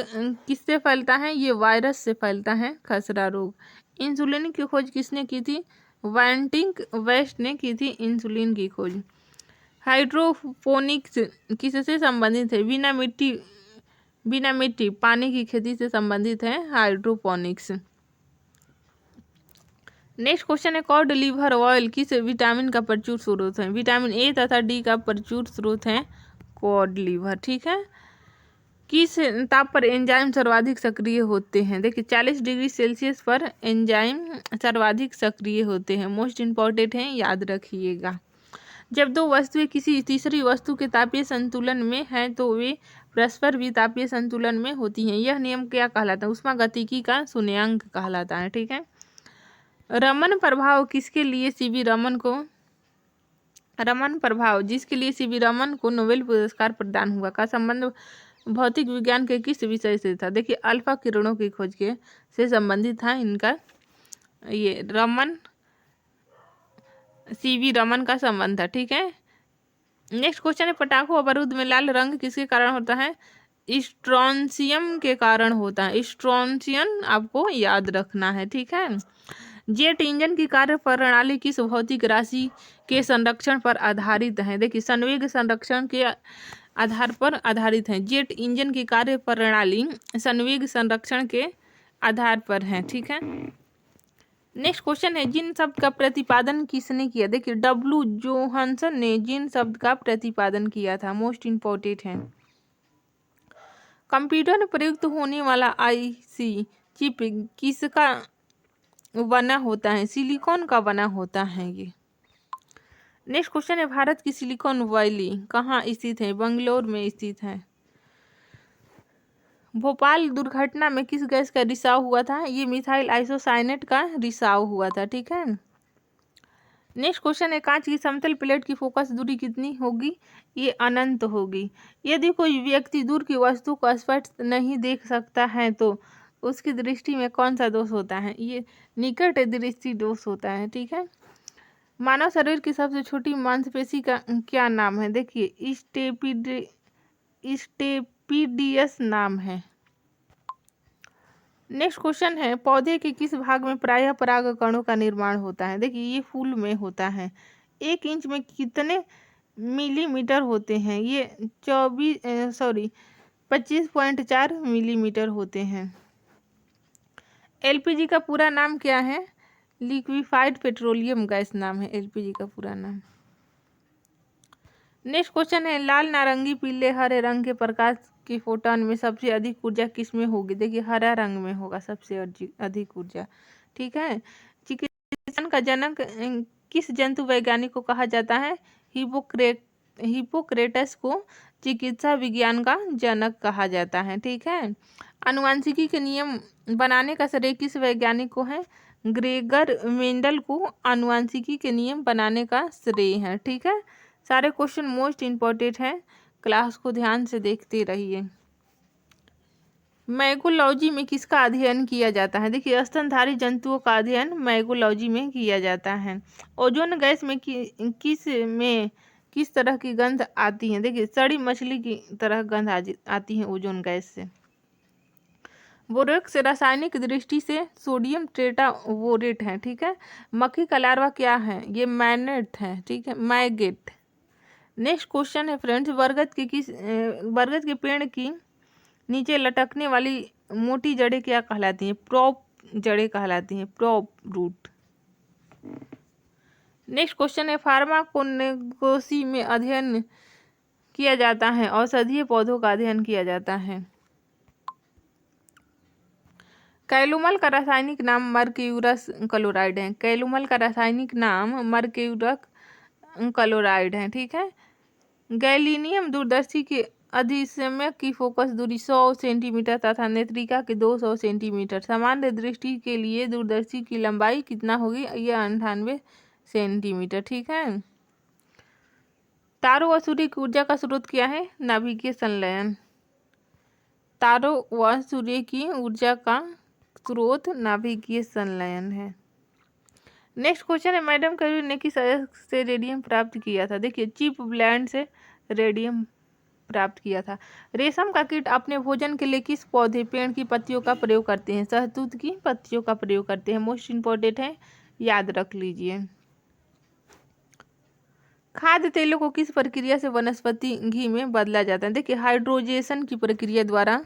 किससे फैलता है? ये वायरस से फैलता है खसरा रोग। इंसुलिन की खोज किसने की थी? वैंटिंग वेस्ट ने की थी इंसुलिन की खोज। हाइड्रोपोनिक्स किससे संबंधित है? बिना मिट्टी पानी की खेती से संबंधित है हाइड्रोपोनिक्स। नेक्स्ट क्वेश्चन है, कॉड लिवर ऑयल किस विटामिन का प्रचुर स्रोत है? विटामिन ए तथा डी का प्रचुर स्रोत है कॉड लिवर। ठीक है। किस ताप पर एंजाइम सर्वाधिक सक्रिय होते हैं? देखिए 40 डिग्री सेल्सियस पर एंजाइम सर्वाधिक सक्रिय होते हैं। मोस्ट इंपॉर्टेंट है, याद रखिएगा। जब दो वस्तुएं किसी तीसरी वस्तु के तापीय संतुलन में हैं तो वे परस्पर भी तापीय संतुलन में होती हैं। यह नियम क्या कहलाता है? ऊष्मागतिकी का शून्याङ्क कहलाता है। ठीक है। रमन प्रभाव किसके लिए सीवी रमन को नोबेल पुरस्कार प्रदान हुआ? का संबंध भौतिक विज्ञान के किस विषय से था? देखिए अल्फा किरणों की खोज के से संबंधित था इनका ये सीवी रमन का संबंध था। ठीक है। नेक्स्ट क्वेश्चन है, पटाखों और बारूद में लाल रंग किसके कारण होता है? स्ट्रोंशियम के कारण होता है। स्ट्रोंशियम आपको याद रखना है। ठीक है। जेट इंजन की कार्य प्रणाली किस भौतिक राशि के संरक्षण पर आधारित है? देखिए संवेग संरक्षण के आधार पर आधारित है। जेट इंजन की कार्य प्रणाली संवेग संरक्षण के आधार पर है। ठीक है। नेक्स्ट क्वेश्चन है, जिन शब्द का प्रतिपादन किसने किया? देखिए डब्ल्यू जोहानसन ने जिन शब्द का प्रतिपादन किया था। मोस्ट इंपॉर्टेंट है। कंप्यूटर में प्रयुक्त होने वाला आईसी चिप किसका बना होता है? सिलिकॉन का बना होता है ये। नेक्स्ट क्वेश्चन है, भारत की सिलिकॉन वैली कहाँ स्थित है? बंगलोर में स्थित है। भोपाल दुर्घटना में किस गैस का रिसाव हुआ था? ये मिथाइल आइसोसाइनेट का रिसाव हुआ था। ठीक है। नेक्स्ट क्वेश्चन है, कांच की समतल प्लेट की फोकस दूरी कितनी होगी? ये अनंत होगी। यदि कोई व्यक्ति दूर की वस्तु को स्पष्ट नहीं देख सकता है तो उसकी दृष्टि में कौन सा दोष होता है? ये निकट दृष्टि दोष होता है। ठीक है। मानव शरीर की सबसे छोटी मांसपेशी का क्या नाम है? देखिए स्टेपीडियस नाम है। नेक्स्ट क्वेश्चन है, पौधे के किस भाग में प्रायः परागकणों का निर्माण होता है? देखिए ये फूल में होता है। 1 इंच में कितने मिलीमीटर होते हैं? ये 25.4 मिलीमीटर होते हैं। एलपीजी का पूरा नाम क्या है? लिक्विफाइड पेट्रोलियम गैस नाम है एलपीजी का पूरा नाम। नेक्स्ट क्वेश्चन है, लाल नारंगी पीले हरे रंग के प्रकाश के फोटोन में सबसे अधिक ऊर्जा किस में होगी? देखिए हरा रंग में होगा सबसे अधिक ऊर्जा। ठीक है। चिकित्सा का जनक किस जंतु वैज्ञानिक को कहा जाता है? हिपोक्रेटस को चिकित्सा विज्ञान का जनक कहा जाता है। ठीक है। आनुवंशिकी के नियम बनाने का श्रेय किस वैज्ञानिक को है? ग्रेगर मेंडल को आनुवंशिकी के नियम बनाने का श्रेय है। ठीक है। सारे क्वेश्चन मोस्ट इंपॉर्टेंट है, क्लास को ध्यान से देखते रहिए। मैगोलॉजी में किसका अध्ययन किया जाता है? देखिए स्तनधारी जंतुओं का अध्ययन मैगोलॉजी में किया जाता है। ओजोन गैस में किस तरह की गंध आती है? देखिए सड़ी मछली की तरह गंध आती है ओजोन गैस से। बोरेक्स रासायनिक दृष्टि से सोडियम टेट्राबोरेट है। ठीक है। मक्खी का लार्वा क्या है? ये मैग्नेट है। ठीक है, मैगेट। नेक्स्ट क्वेश्चन है फ्रेंड्स, बरगद के पेड़ की नीचे लटकने वाली मोटी जड़ें क्या कहलाती हैं? प्रॉप जड़ें कहलाती हैं, प्रॉप रूट। नेक्स्ट क्वेश्चन है, फार्माकोनेगोसी में अध्ययन किया जाता है औषधीय पौधों का अध्ययन किया जाता है। कैलुमल का रासायनिक नाम मर्क्यूरस क्लोराइड है। कैलुमल का रासायनिक नाम मर्क्यूरस क्लोराइड है। ठीक है। गैलीनियम दूरदर्शी के अधिश्रमक की फोकस दूरी 100 सेंटीमीटर तथा नेत्रिका के 200 सेंटीमीटर। सामान्य दृष्टि के लिए दूरदर्शी की लंबाई कितना होगी? यह 98 सेंटीमीटर। ठीक है। तारों व सूर्य की ऊर्जा का स्रोत क्या है? नाभिकीय संलयन। तारों व सूर्य की ऊर्जा का स्रोत नाभिकीय संलयन है। नेक्स्ट क्वेश्चन है, मैडम क्यूरी ने किस अयस्क से रेडियम प्राप्त किया था? देखिए, चीप ब्लेंड से रेडियम प्राप्त किया था। रेशम का कीट अपने भोजन के लिए किस पौधे पेड़ की पत्तियों का प्रयोग करते हैं? शहतूत की पत्तियों का प्रयोग करते हैं। मोस्ट इंपॉर्टेंट है, याद रख लीजिए। खाद्य तेलों को किस प्रक्रिया से वनस्पति घी में बदला जाता है? देखिए, हाइड्रोजेशन की प्रक्रिया द्वारा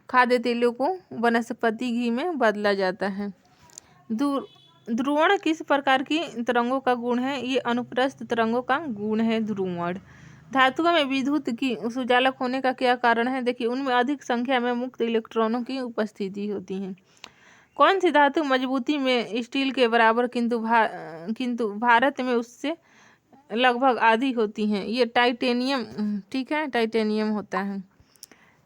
खाद्य तेलों को वनस्पति घी में बदला जाता है। ध्रुवण किस प्रकार की तरंगों का गुण है? ये अनुप्रस्थ तरंगों का गुण है ध्रुवण। धातुओं में विद्युत की सुचालक होने का क्या कारण है? देखिए, उनमें अधिक संख्या में मुक्त इलेक्ट्रॉनों की उपस्थिति होती है। कौन सी धातु मजबूती में स्टील के बराबर किंतु भारत में उससे लगभग आधी होती हैं? ये टाइटेनियम। ठीक है, टाइटेनियम होता है।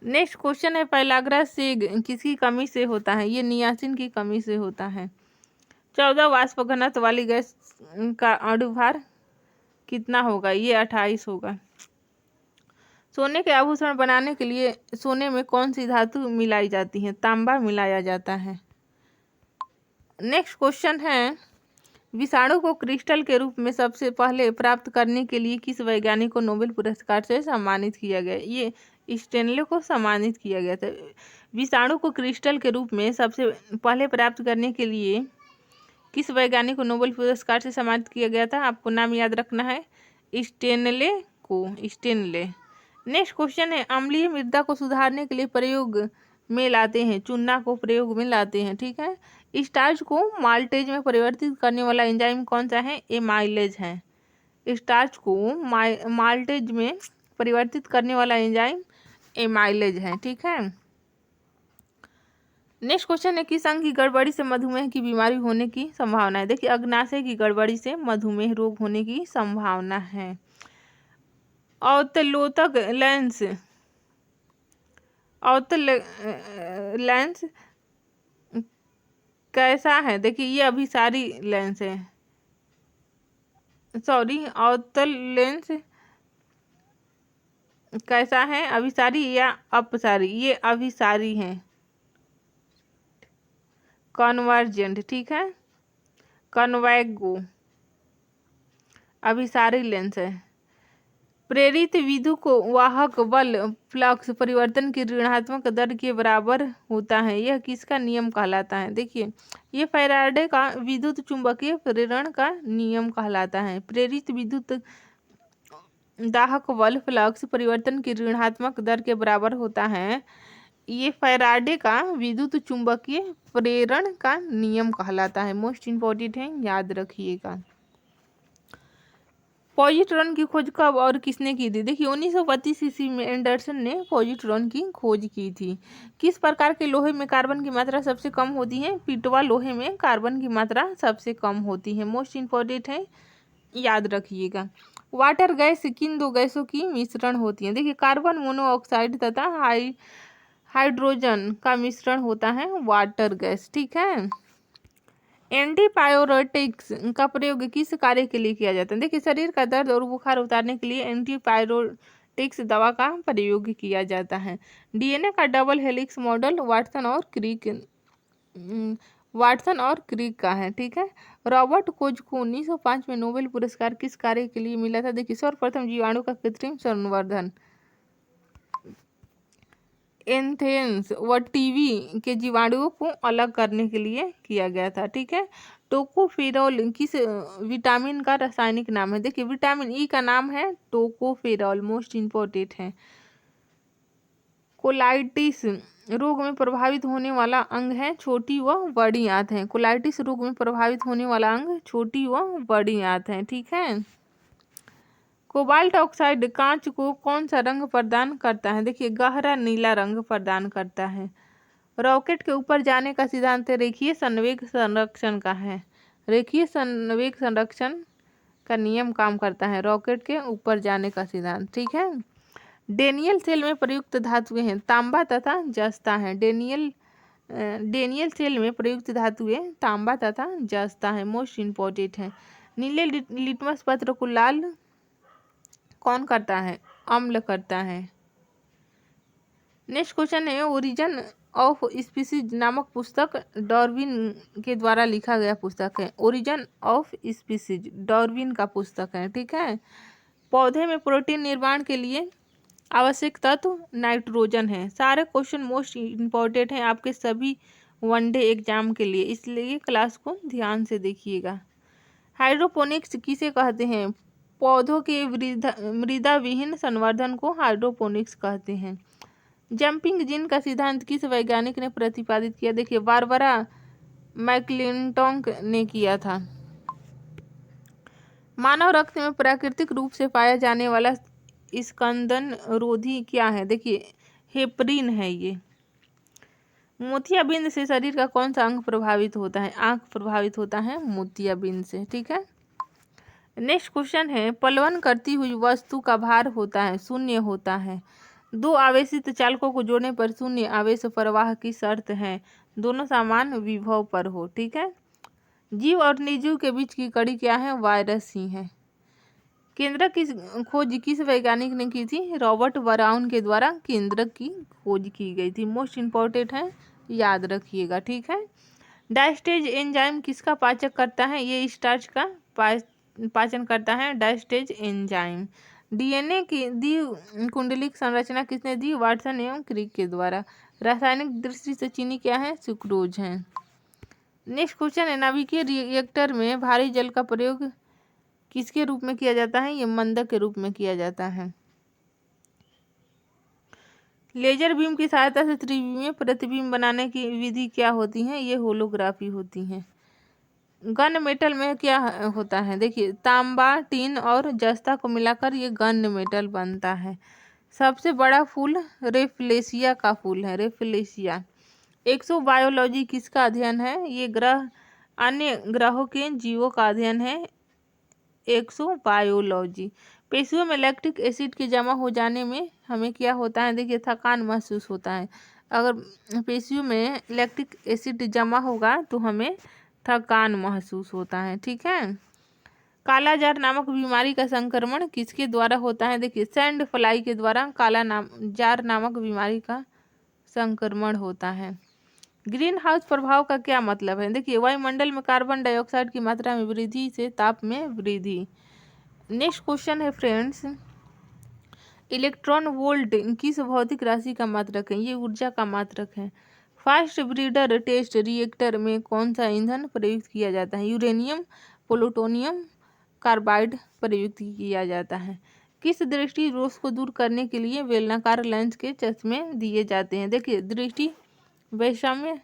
नेक्स्ट क्वेश्चन है, पैलाग्रा सेग किसकी कमी से होता है? ये नियासिन की कमी से होता है। 14 वाष्प घनत्व वाली गैस का अणुभार कितना होगा? ये 28 होगा। सोने के आभूषण बनाने के लिए सोने में कौन सी धातु मिलाई जाती है? तांबा मिलाया जाता है। नेक्स्ट क्वेश्चन है, विषाणु को क्रिस्टल के रूप में सबसे पहले प्राप्त करने के लिए किस वैज्ञानिक को नोबेल पुरस्कार से सम्मानित किया गया? ये स्टेनले को सम्मानित किया गया था। विषाणु को क्रिस्टल के रूप में सबसे पहले प्राप्त करने के लिए किस वैज्ञानिक को नोबेल पुरस्कार से सम्मानित किया गया था? आपको नाम याद रखना है, स्टेनले को, स्टेनले। नेक्स्ट क्वेश्चन है, अम्लीय मृदा को सुधारने के लिए प्रयोग में लाते हैं, चूना को प्रयोग में लाते हैं। ठीक है। स्टार्च को माल्टेज में परिवर्तित करने वाला एंजाइम कौन सा है? एमाइलेज है। स्टार्च को माल्टेज में परिवर्तित करने वाला एंजाइम एमाइलेज है। ठीक है। नेक्स्ट क्वेश्चन है, किस अंग की गड़बड़ी से मधुमेह की बीमारी होने की संभावना है? देखिए, अग्नाशय की गड़बड़ी से मधुमेह रोग होने की संभावना है। अवतलोतक लेंस, अवतल लेंस कैसा है? देखिए, ये अभिसारी लेंस है, सॉरी, अवतल लेंस कैसा है? अभिसारी या अपसारी? ये अभिसारी है, कन्वर्जेंट। ठीक है। कन्वेगो अभिसारी लेंस है। प्रेरित विद्युत को वाहक बल फ्लक्स परिवर्तन की ऋणात्मक दर के बराबर होता है, यह किसका नियम कहलाता है? देखिए, ये फैराडे का विद्युत चुंबकीय प्रेरण का नियम कहलाता है। प्रेरित विद्युत दाहक बल फ्लक्स परिवर्तन की ऋणात्मक दर के बराबर होता है, ये फैराडे का विद्युत चुंबकीय प्रेरण का नियम कहलाता है। मोस्ट इंपॉर्टेंट है, याद रखिएगा। पॉजिट्रॉन की खोज कब और किसने की थी? देखिए, 1925 ईस्वी में एंडरसन ने पॉजिट्रॉन की खोज की थी। किस प्रकार के लोहे में कार्बन की मात्रा सबसे कम होती है? पिटवा लोहे में कार्बन की मात्रा सबसे कम होती है। मोस्ट इंपॉर्टेंट है, याद रखिएगा। वाटर गैस किन दो गैसों की मिश्रण होती है? देखिए, कार्बन मोनोऑक्साइड तथा हाइड्रोजन का मिश्रण होता है वाटर गैस। ठीक है। एंटीपायरोटिक्स का प्रयोग किस कार्य के लिए किया जाता है? देखिए, शरीर का दर्द और बुखार उतारने के लिए एंटीपायरोटिक्स दवा का प्रयोग किया जाता है। डीएनए का डबल हेलिक्स मॉडल वाटसन और क्रिक का है। ठीक है। रॉबर्ट कोच को 1905 में नोबेल पुरस्कार किस कार्य के लिए मिला था? देखिए, सर्वप्रथम जीवाणु का कृत्रिम संवर्धन, एंथेन्स व टीवी के जीवाणुओं को अलग करने के लिए किया गया था। ठीक है। टोकोफेरॉल किस विटामिन का रासायनिक नाम है? देखिए, विटामिन ई का नाम है टोकोफेरॉल। मोस्ट इंपॉर्टेंट है। कोलाइटिस रोग में प्रभावित होने वाला अंग है छोटी व बड़ी आंत है। कोलाइटिस रोग में प्रभावित होने वाला अंग छोटी व बड़ी आंत है। ठीक है। कोबाल्ट ऑक्साइड कांच को कौन सा रंग प्रदान करता है? देखिए, गहरा नीला रंग प्रदान करता है। रॉकेट के ऊपर जाने का सिद्धांत रेखीय संवेग संरक्षण का है। रेखीय संवेग संरक्षण का नियम काम करता है रॉकेट के ऊपर जाने का सिद्धांत। ठीक है। डेनियल सेल में प्रयुक्त धातुएं हैं, तांबा तथा जस्ता है। डेनियल सेल में प्रयुक्त धातुएं तांबा तथा जस्ता है। मोस्ट इंपॉर्टेंट है। नीले लिटमस पत्र को लाल कौन करता है? अम्ल करता है। नेक्स्ट क्वेश्चन है, ओरिजिन ऑफ स्पीसीज नामक पुस्तक डार्विन के द्वारा लिखा गया पुस्तक है। ओरिजिन ऑफ स्पीसीज डार्विन का पुस्तक है, ठीक है। पौधे में प्रोटीन निर्माण के लिए आवश्यक तत्व नाइट्रोजन है। सारे क्वेश्चन मोस्ट इम्पोर्टेंट हैं आपके सभी वनडे एग्जाम के लिए, इसलिए क्लास को ध्यान से देखिएगा। हाइड्रोपोनिक्स किसे कहते हैं? पौधों के मृदा विहीन संवर्धन को हाइड्रोपोनिक्स कहते हैं। जंपिंग जीन का सिद्धांत किस वैज्ञानिक ने प्रतिपादित किया? देखिए, बारबरा मैक्लिंटॉक ने किया था। मानव रक्त में प्राकृतिक रूप से पाया जाने वाला स्कंदन रोधी क्या है? देखिए, हेपरिन है ये। मोतियाबिंद से शरीर का कौन सा अंग प्रभावित होता है? आंख प्रभावित होता है मोतियाबिंद से, ठीक है। नेक्स्ट क्वेश्चन है, पलवन करती हुई वस्तु का भार होता है, शून्य होता है। दो आवेशित चालकों को जोड़ने पर शून्य आवेश प्रवाह की शर्त है, दोनों समान विभव पर हो, ठीक है। जीव और निर्जीव के बीच की कड़ी क्या है? वायरस ही है। केंद्रक की खोज किस वैज्ञानिक ने की थी? रॉबर्ट ब्राउन के द्वारा केंद्रक की खोज की गई थी। मोस्ट इम्पोर्टेंट है, याद रखिएगा, ठीक है। डायस्टेज एंजाइम किसका पाचक करता है? ये स्टार्च का पाचन करता है, डायस्टेज एंजाइम। डीएनए की द्विकुंडलिक संरचना किसने दी? वाटसन एवं क्रिक के द्वारा। रासायनिक दृष्टि से चीनी क्या है? सुक्रोज है। नेक्स्ट क्वेश्चन है, नाभिकीय रिएक्टर में भारी जल का प्रयोग किसके रूप में किया जाता है? ये मंदक के रूप में किया जाता है। लेजर बीम की सहायता से त्रिविमीय प्रतिबिंब बनाने की विधि क्या होती है? ये होलोग्राफी होती है। गन मेटल में क्या होता है? देखिए, तांबा, टीन और जस्ता को मिलाकर ये गन मेटल बनता है। सबसे बड़ा फूल रेफलेशिया का फूल है, रेफलेशिया। एक्सोबायोलॉजी किसका अध्ययन है? ये ग्रह अन्य ग्रहों के जीवों का अध्ययन है, एक्सोबायोलॉजी। पेशियों में लैक्टिक एसिड के जमा हो जाने में हमें क्या होता है? देखिए, थकान महसूस होता है। अगर पेशियों में लैक्टिक एसिड जमा होगा तो हमें थकान महसूस होता है, ठीक है। काला जार नामक बीमारी का संक्रमण किसके द्वारा होता है? देखिए, सैंड फ्लाई के द्वारा जार नामक बीमारी का संक्रमण होता है। ग्रीन हाउस प्रभाव का क्या मतलब है? देखिए, वायुमंडल में कार्बन डाइऑक्साइड की मात्रा में वृद्धि से ताप में वृद्धि। नेक्स्ट क्वेश्चन है फ्रेंड्स, इलेक्ट्रॉन वोल्ट किस भौतिक राशि का मात्रक है? ये ऊर्जा का मात्रक है। फास्ट ब्रीडर टेस्ट रिएक्टर में कौन सा ईंधन प्रयुक्त किया जाता है? यूरेनियम प्लूटोनियम कार्बाइड प्रयुक्त किया जाता है। किस दृष्टि दोष को दूर करने के लिए बेलनाकार लेंस के चश्मे दिए जाते हैं? देखिए, दृष्टि वैषम्य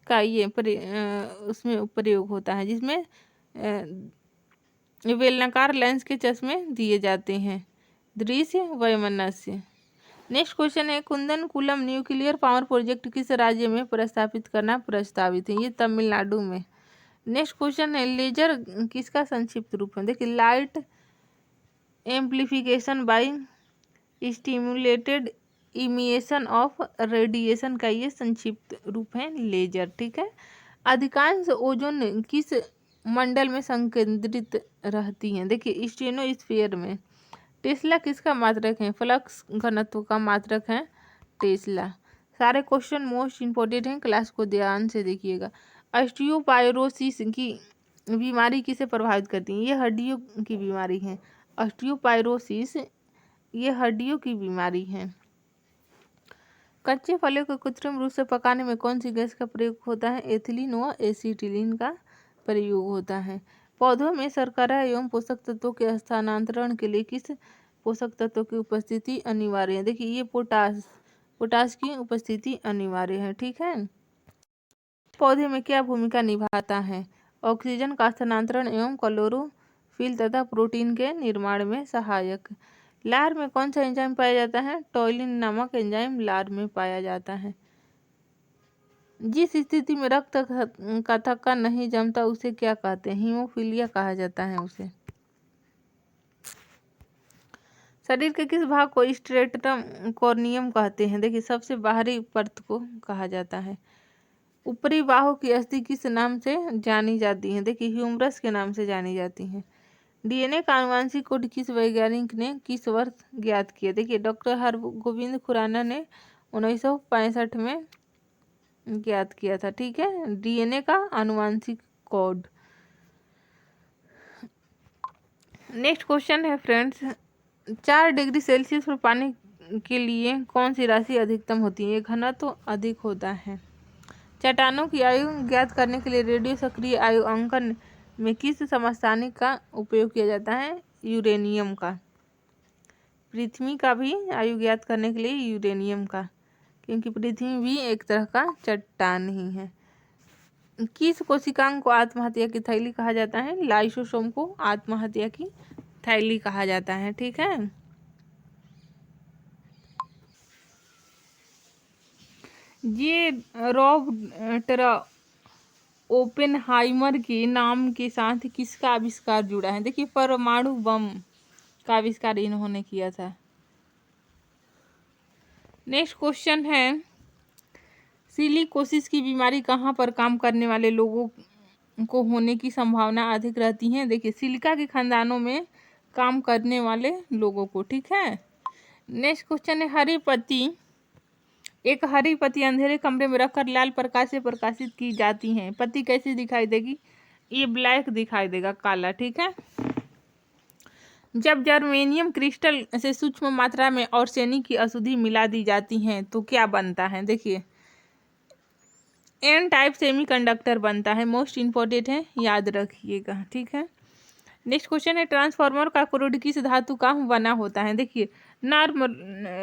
का ये उसमें प्रयोग होता है, जिसमें बेलनाकार लेंस के चश्मे दिए जाते हैं, दृश्य वैमनस्य। नेक्स्ट क्वेश्चन है, कुंदनकुलम न्यूक्लियर पावर प्रोजेक्ट किस राज्य में प्रस्तावित करना प्रस्तावित है? ये तमिलनाडु में। नेक्स्ट क्वेश्चन है, लेजर किसका संक्षिप्त रूप है? देखिए, light amplification by stimulated emission of radiation का ये संक्षिप्त रूप है लेजर, ठीक है। अधिकांश ओजोन किस मंडल में संकेंद्रित रहती हैं? देखिए, स्टेनोस्फीयर में। टेस्ला किसका मात्रक है? फ्लक्स घनत्व का मात्रक है टेस्ला। सारे क्वेश्चन मोस्ट इम्पोर्टेंट हैं, क्लास को ध्यान से देखिएगा। ऑस्टियोपाइरोसिस की बीमारी किसे प्रभावित करती है? ये हड्डियों की बीमारी है। ऑस्टियोपाइरोसिस ये हड्डियों की बीमारी है। कच्चे फलों को कृत्रिम रूप से पकाने में कौन सी गैस का प्रयोग होता है? एथिलीन व एसिटिलीन का प्रयोग होता है। पौधों में शर्करा एवं पोषक तत्वों के हस्तांतरण के लिए किस पोषक तत्व की उपस्थिति अनिवार्य है? देखिए, ये पोटास की उपस्थिति अनिवार्य है, ठीक है। पौधे में क्या भूमिका निभाता है? ऑक्सीजन का हस्तांतरण एवं क्लोरोफिल तथा प्रोटीन के निर्माण में सहायक। लार में कौन सा एंजाइम पाया जाता है? टॉलिन नामक एंजाइम लार में पाया जाता है। जिस स्थिति में रक्त का थक्का नहीं जमता उसे क्या कहते हैं? हीमोफीलिया कहा जाता है उसे। शरीर के किस भाग को स्ट्रेटम कॉर्नियम कहते हैं? देखिए, सबसे बाहरी परत को कहा जाता है। ऊपरी बाहु की अस्थि किस नाम से जानी जाती है? देखिए ह्यूमरस के नाम से जानी जाती है। डीएनए का आनुवांशिक कोड किस वैज्ञानिक ने किस वर्ष ज्ञात किया? देखिए डॉक्टर हरगोविंद खुराना ने 1965 में ज्ञात किया था। ठीक है, डीएनए का आनुवांशिक कोड। नेक्स्ट क्वेश्चन है फ्रेंड्स, 4 डिग्री सेल्सियस पर पानी के लिए कौन सी राशि अधिकतम होती है? घनत्व तो अधिक होता है। चट्टानों की आयु ज्ञात करने के लिए रेडियो सक्रिय आयु अंकन में किस समस्थानिक का उपयोग किया जाता है? यूरेनियम का। पृथ्वी का भी आयु ज्ञात करने के लिए यूरेनियम का, क्योंकि पृथ्वी भी एक तरह का चट्टान ही है। किस कोशिकांग को आत्महत्या की थैली कहा जाता है? लाइसोसोम को आत्महत्या की थैली कहा जाता है। ठीक है, ये रॉबर्ट ओपेनहाइमर के नाम के साथ किसका आविष्कार जुड़ा है? देखिए परमाणु बम का आविष्कार इन्होंने किया था। नेक्स्ट क्वेश्चन है, सिलिकोसिस की बीमारी कहाँ पर काम करने वाले लोगों को होने की संभावना अधिक रहती है? देखिए सिलिका के खानदानों में काम करने वाले लोगों को। ठीक है, नेक्स्ट क्वेश्चन है, हरी पत्ती, एक हरी पत्ती अंधेरे कमरे में रखकर लाल प्रकाश से प्रकाशित की जाती है। पत्ती कैसी दिखाई देगी? ये ब्लैक दिखाई देगा, काला। ठीक है, जब जर्मेनियम क्रिस्टल से सूक्ष्म मात्रा में आर्सेनिक की अशुद्धि मिला दी जाती है तो क्या बनता है? देखिए एन टाइप सेमीकंडक्टर बनता है। मोस्ट इम्पोर्टेंट है, याद रखिएगा। ठीक है, नेक्स्ट क्वेश्चन है, ट्रांसफार्मर का क्रूड किस धातु का बना होता है? देखिए नर्म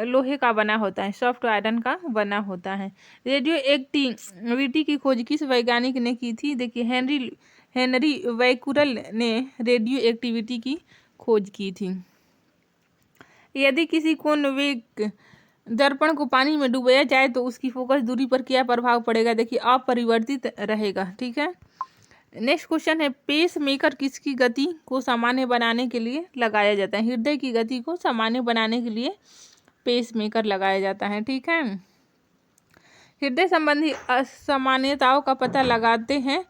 लोहे का बना होता है, सॉफ्ट आयरन का बना होता है। रेडियो एक्टिविटी की खोज किस वैज्ञानिक ने की थी? देखिए हेनरी बैकुरल ने रेडियो एक्टिविटी की खोज की थी। यदि किसी कोनवेक दर्पण को पानी में डुबाया जाए तो उसकी फोकस दूरी पर क्या प्रभाव पड़ेगा? देखिए अपरिवर्तित रहेगा। ठीक है, नेक्स्ट क्वेश्चन है, पेस मेकर किसकी गति को सामान्य बनाने के लिए लगाया जाता है? हृदय की गति को सामान्य बनाने के लिए पेस मेकर लगाया जाता है। ठीक है, हृदय संबंधी असामान्यताओं का पता लगाते हैं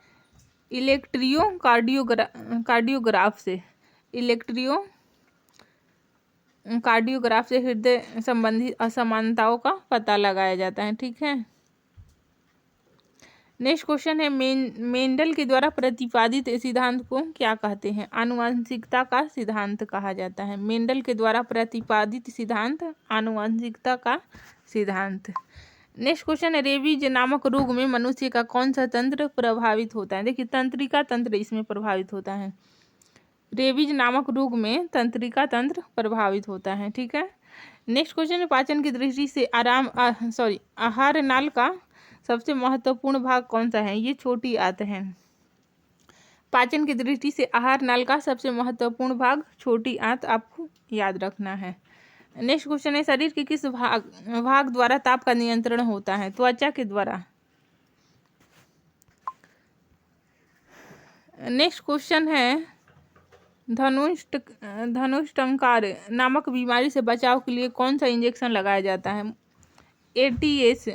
कार्डियोग्राफ से। कार्डियोग्राफ से हृदय संबंधी असमानताओं का पता लगाया जाता है। ठीक है, नेक्स्ट क्वेश्चन है, मेंडल के द्वारा प्रतिपादित सिद्धांत को क्या कहते हैं? आनुवंशिकता का सिद्धांत कहा जाता है। मेंडल के द्वारा प्रतिपादित सिद्धांत आनुवंशिकता का सिद्धांत। नेक्स्ट क्वेश्चन है, रेबीज नामक रोग में मनुष्य का कौन सा तंत्र प्रभावित होता है? देखिए तंत्रिका तंत्र इसमें प्रभावित होता है। रेबीज नामक रोग में तंत्रिका तंत्र प्रभावित होता है। ठीक है, नेक्स्ट क्वेश्चन है, पाचन की दृष्टि से आहार नाल का सबसे महत्वपूर्ण भाग कौन सा है? ये छोटी आंत है। पाचन की दृष्टि से आहार नाल का सबसे महत्वपूर्ण भाग छोटी आंत, आपको याद रखना है। नेक्स्ट क्वेश्चन है, शरीर के किस भाग द्वारा ताप का नियंत्रण होता है? त्वचा के द्वारा। नेक्स्ट क्वेश्चन है, धनुष्टंकार नामक बीमारी से बचाव के लिए कौन सा इंजेक्शन लगाया जाता है? एटीएस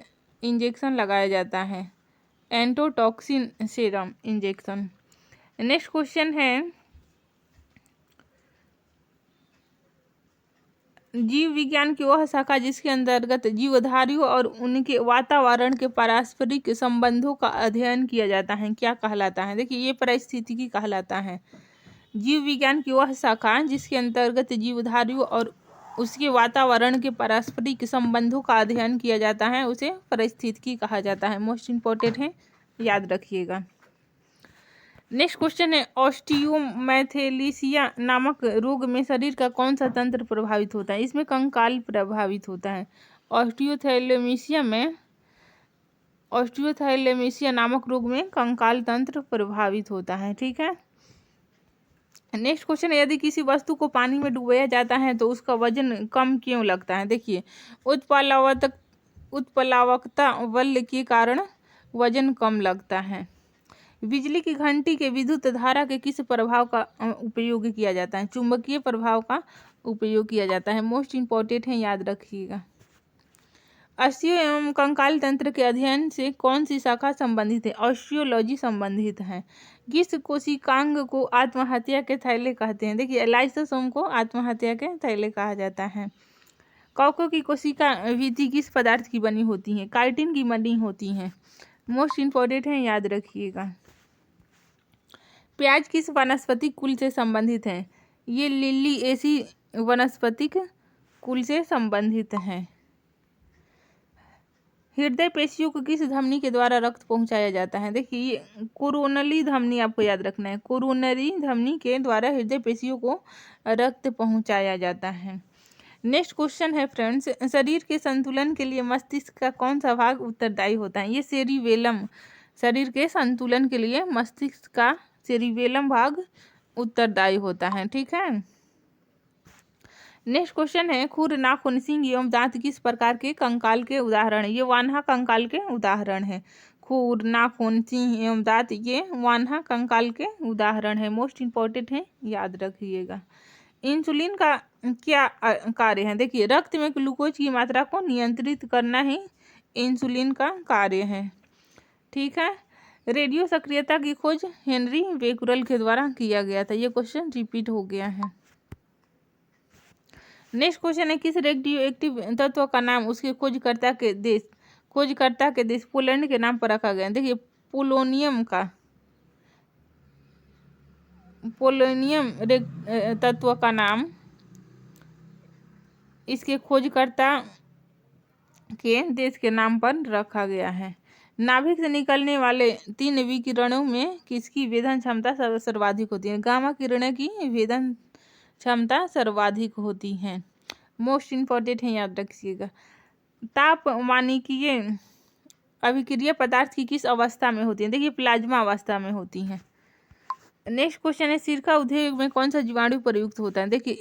इंजेक्शन लगाया जाता है, एंटोटॉक्सिन सीरम इंजेक्शन। नेक्स्ट क्वेश्चन है, जीव विज्ञान की वह शाखा जिसके अंतर्गत जीवधारियों और उनके वातावरण के पारस्परिक संबंधों का अध्ययन किया जाता है, क्या कहलाता है? देखिए ये पारिस्थितिकी कहलाता है। जीव विज्ञान की वह शाखा जिसके अंतर्गत जीवधारियों और उसके वातावरण के पारस्परिक संबंधों का अध्ययन किया जाता है उसे पारिस्थितिकी कहा जाता है। मोस्ट इम्पोर्टेंट है, याद रखिएगा। नेक्स्ट क्वेश्चन है, ऑस्टियोमैथेलिसिया नामक रोग में शरीर का कौन सा तंत्र प्रभावित होता है? इसमें कंकाल प्रभावित होता है। ऑस्टियोथैलेमिसिया नामक रोग में कंकाल तंत्र प्रभावित होता है। ठीक है, नेक्स्ट क्वेश्चन है, यदि किसी वस्तु को पानी में डुबाया जाता है तो उसका वजन कम क्यों लगता है? देखिए उत्प्लावकता बल के कारण वजन कम लगता है। बिजली की घंटी के विद्युत धारा के किस प्रभाव का उपयोग किया जाता है? चुंबकीय प्रभाव का उपयोग किया जाता है। मोस्ट इम्पोर्टेंट है, याद रखिएगा। अस्थियों एवं कंकाल तंत्र के अध्ययन से कौन सी शाखा संबंधित है? ऑस्टियोलॉजी संबंधित है। किस कोशिकांग को आत्महत्या के थैले कहते हैं? देखिए लाइसोसोम को आत्महत्या के थैले कहा जाता है। कॉको की कोशिका विधि किस पदार्थ की बनी होती है? काइटिन की बनी होती है। मोस्ट इंपॉर्टेंट है, याद रखिएगा। प्याज किस वनस्पतिक कुल से संबंधित है? ये लिलिएसी वनस्पतिक कुल से संबंधित है। हृदय पेशियों को किस धमनी के द्वारा रक्त पहुंचाया जाता है? देखिए ये कोरोनरी धमनी आपको याद रखना है। कोरोनरी धमनी के द्वारा हृदय पेशियों को रक्त पहुंचाया जाता है। नेक्स्ट क्वेश्चन है फ्रेंड्स, शरीर के संतुलन के लिए मस्तिष्क का कौन सा भाग उत्तरदायी होता है? ये सेरिबेलम। शरीर के संतुलन के लिए मस्तिष्क का सेरिबेलम भाग उत्तरदायी होता है। ठीक है। नेक्स्ट क्वेश्चन है, खुर, नाखून, सींग एवं दांत किस प्रकार के कंकाल के उदाहरण है? ये वानहा कंकाल के उदाहरण है। खुर, नाखून, सींग एवं दांत ये वानहा कंकाल के उदाहरण है। मोस्ट इंपॉर्टेंट है, याद रखिएगा। इंसुलिन का क्या कार्य है? देखिए रक्त में ग्लूकोज की मात्रा को नियंत्रित करना ही इंसुलिन का कार्य है। ठीक है। रेडियो सक्रियता की खोज हेनरी बेकुरल के द्वारा किया गया था। ये क्वेश्चन रिपीट हो गया है। नेक्स्ट क्वेश्चन है, किस रेडियो एक्टिव तत्व का नाम उसके खोजकर्ता के देश पोलैंड के नाम पर रखा गया? देखिए पोलोनियम तत्व का नाम इसके खोजकर्ता के देश के नाम पर रखा गया है। नाभिक से निकलने वाले 3 विकिरणों में किसकी वेधन क्षमता सर्वाधिक होती है? गामा किरणों की वेधन क्षमता सर्वाधिक होती है। मोस्ट इंपॉर्टेंट है, याद रखिएगा। तापमानिकीय अभिक्रिया पदार्थ की किस अवस्था में होती है? देखिए प्लाज्मा अवस्था में होती है। नेक्स्ट क्वेश्चन है, सिरका उद्योग में कौन सा जीवाणु प्रयुक्त होता है? देखिए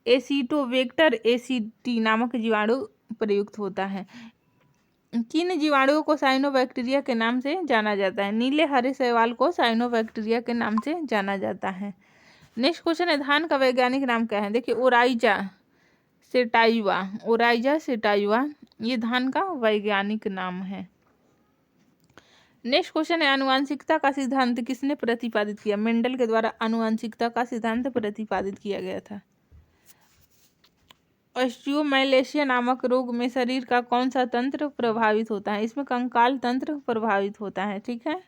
एसिटोबैक्टर एसिडी नामक जीवाणु प्रयुक्त होता है। किन जीवाणुओं को साइनोबैक्टीरिया के नाम से जाना जाता है? नीले हरे शैवाल को साइनोबैक्टीरिया के नाम से जाना जाता है। नेक्स्ट क्वेश्चन है, धान का वैज्ञानिक नाम क्या है? देखिए ओराइजा सेटाइवा ये धान का वैज्ञानिक नाम है। नेक्स्ट क्वेश्चन है, आनुवंशिकता का सिद्धांत किसने प्रतिपादित किया? मेंडल के द्वारा आनुवंशिकता का सिद्धांत प्रतिपादित किया गया था। ऑस्टियोमैलेशिया नामक रोग में शरीर का कौन सा तंत्र प्रभावित होता है? इसमें कंकाल तंत्र प्रभावित होता है। ठीक है।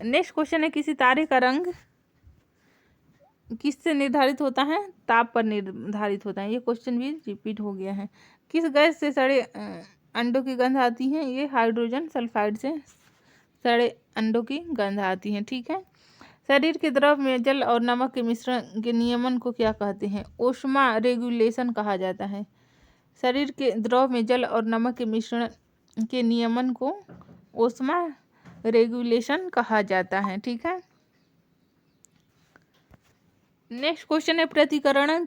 नेक्स्ट क्वेश्चन है, किसी तारे का रंग किससे निर्धारित होता है? ताप पर निर्धारित होता है। ये क्वेश्चन भी रिपीट हो गया है। किस गैस से सड़े अंडों की गंध आती है? ये हाइड्रोजन सल्फाइड से सड़े अंडों की गंध आती है। ठीक है। शरीर के द्रव में जल और नमक के मिश्रण के नियमन को क्या कहते हैं? ओस्मा रेगुलेशन कहा जाता है। शरीर के द्रव में जल और नमक के मिश्रण के नियमन को ओस्मा रेगुलेशन कहा जाता है। ठीक है। नेक्स्ट क्वेश्चन है, प्रतिकरण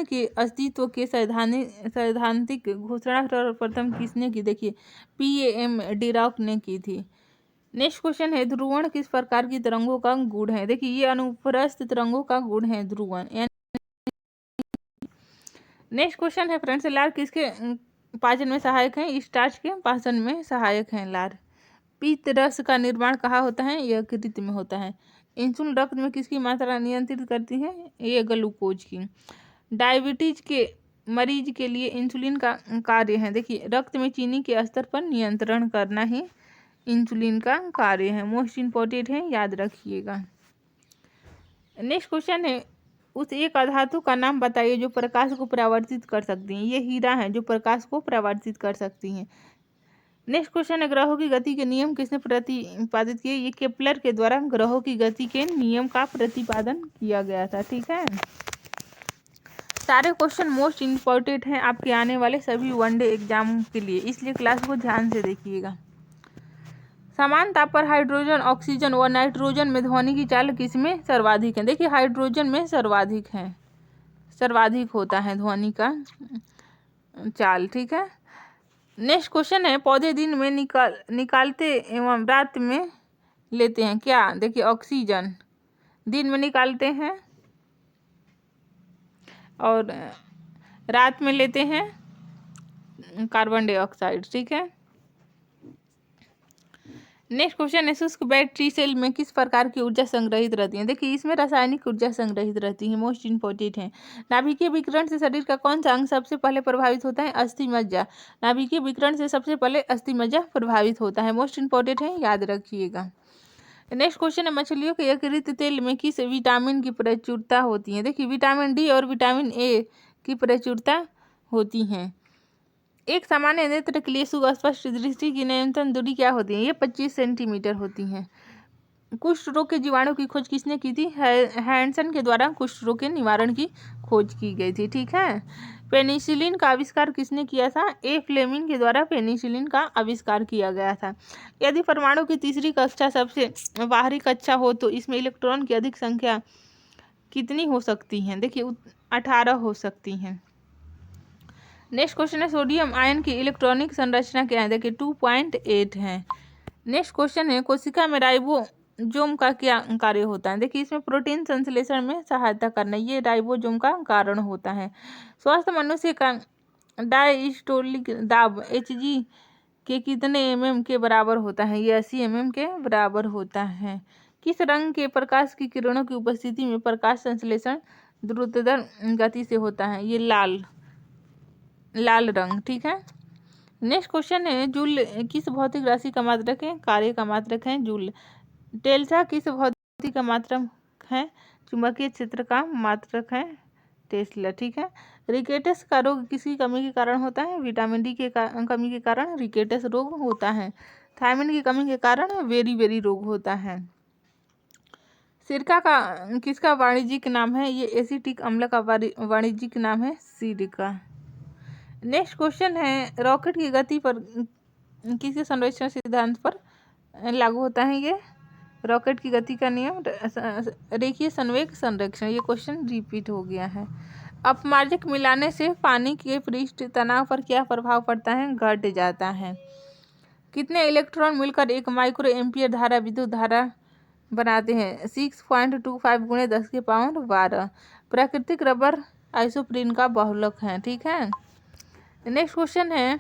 के अस्तित्व के सैद्धांतिक घोषणा सर्वप्रथम किसने की? देखिए पीएम डिराक ने की थी। नेक्स्ट क्वेश्चन है, ध्रुवण किस प्रकार की तरंगों का गुण है? देखिए ये अनुप्रस्थ तरंगों का गुण है ध्रुवण। नेक्स्ट क्वेश्चन है फ्रेंड्स, लार किसके पाचन में सहायक है? स्टार्च के पाचन में सहायक है लार। पित्त रस का निर्माण कहाँ होता है? यह यकृत में होता है। इंसुलिन रक्त में किसकी मात्रा नियंत्रित करती है? ये ग्लूकोज की। डायबिटीज के मरीज के लिए इंसुलिन का कार्य है? देखिए रक्त में चीनी के स्तर पर नियंत्रण करना ही इंसुलिन का कार्य है। मोस्ट इंपॉर्टेंट है, याद रखिएगा। नेक्स्ट क्वेश्चन है, उस एक अधातु का नाम बताइए जो प्रकाश को परावर्तित कर सकती है। ये हीरा है जो प्रकाश को परावर्तित कर सकती हैं। नेक्स्ट क्वेश्चन है, ग्रहों की गति के नियम किसने प्रतिपादित किए? ये केपलर के द्वारा ग्रहों की गति के नियम का प्रतिपादन किया गया था। ठीक है। सारे क्वेश्चन मोस्ट इम्पोर्टेंट हैं आपके आने वाले सभी वनडे एग्जाम के लिए, इसलिए क्लास को ध्यान से देखिएगा। समान ताप पर हाइड्रोजन, ऑक्सीजन व नाइट्रोजन में ध्वनि की चाल किसमें सर्वाधिक है? देखिए हाइड्रोजन में सर्वाधिक होता है ध्वनि का चाल। ठीक है। नेक्स्ट क्वेश्चन है, पौधे दिन में निकालते एवं रात में लेते हैं क्या? देखिए ऑक्सीजन दिन में निकालते हैं और रात में लेते हैं कार्बन डाइऑक्साइड, ठीक है। नेक्स्ट क्वेश्चन है, शुष्क बैटरी सेल में किस प्रकार की ऊर्जा संग्रहित रहती है? देखिए इसमें रासायनिक ऊर्जा संग्रहित रहती है, मोस्ट इंपॉर्टेंट है। नाभिकीय विकिरण से शरीर का कौन सा अंग सबसे पहले प्रभावित होता है? अस्थि मज्जा। नाभिकीय विकिरण से सबसे पहले अस्थि मज्जा प्रभावित होता है, मोस्ट इंपॉर्टेंट है, याद रखिएगा। नेक्स्ट क्वेश्चन है, मछलियों के यकृत तेल में किस विटामिन की प्रचुरता होती है? देखिए विटामिन डी और विटामिन ए की प्रचुरता होती है। एक सामान्य नेत्र के लिए सुस्पष्ट दृष्टि की न्यूनतम दूरी क्या होती है? ये 25 सेंटीमीटर होती है। कुष्ठ रोग के जीवाणु की खोज किसने की थी? हैंसन के द्वारा कुष्ठ रोग के निवारण की खोज की गई थी, ठीक है। पेनिसिलिन का आविष्कार किसने किया था? ए फ्लेमिंग के द्वारा पेनिसिलिन का आविष्कार किया गया था। यदि परमाणु की तीसरी कक्षा सबसे बाहरी कक्षा हो तो इसमें इलेक्ट्रॉन की अधिक संख्या कितनी हो सकती है? देखिए 18 हो सकती हैं। नेक्स्ट क्वेश्चन है, सोडियम आयन की इलेक्ट्रॉनिक संरचना क्या है? देखिए 2.8 है। नेक्स्ट क्वेश्चन है, कोशिका में राइबोसोम का क्या कार्य होता है? देखिए इसमें प्रोटीन संश्लेषण में सहायता करना, ये राइबोसोम का कारण होता है। स्वस्थ मनुष्य का डायस्टोलिक दाब Hg के कितने mm के बराबर होता है? ये 80 mm के बराबर होता है। किस रंग के प्रकाश की किरणों की उपस्थिति में प्रकाश संश्लेषण द्रुततर गति से होता है? ये लाल रंग, ठीक है। नेक्स्ट क्वेश्चन है, जूल किस भौतिक राशि का मात्रक है? कार्य का मात्रक है जूल। टेल्सा किस भौतिक का मात्रक है? चुंबकीय क्षेत्र का मात्रक है टेस्ला, ठीक है। रिकेटस का रोग किसकी कमी के कारण होता है? विटामिन डी के कमी के कारण रिकेटस रोग होता है। थायमिन की कमी के कारण वेरी रोग होता है। सिरका का किसका वाणिज्यिक नाम है? ये एसिटिक अम्ल का वाणिज्यिक नाम है सिरका। नेक्स्ट क्वेश्चन है, रॉकेट की गति पर किसके संरक्षण सिद्धांत पर लागू होता है? ये रॉकेट की गति का नियम रेखीय संवेग संरक्षण। ये क्वेश्चन रिपीट हो गया है। अपमार्जक मिलाने से पानी के पृष्ठ तनाव पर क्या प्रभाव पड़ता है? घट जाता है। कितने इलेक्ट्रॉन मिलकर एक माइक्रो एम्पियर धारा विद्युत धारा बनाते हैं? 6.25 गुणे 10⁻12। प्राकृतिक रबर आइसोप्रीन का बहुलक है, ठीक है। नेक्स्ट क्वेश्चन है,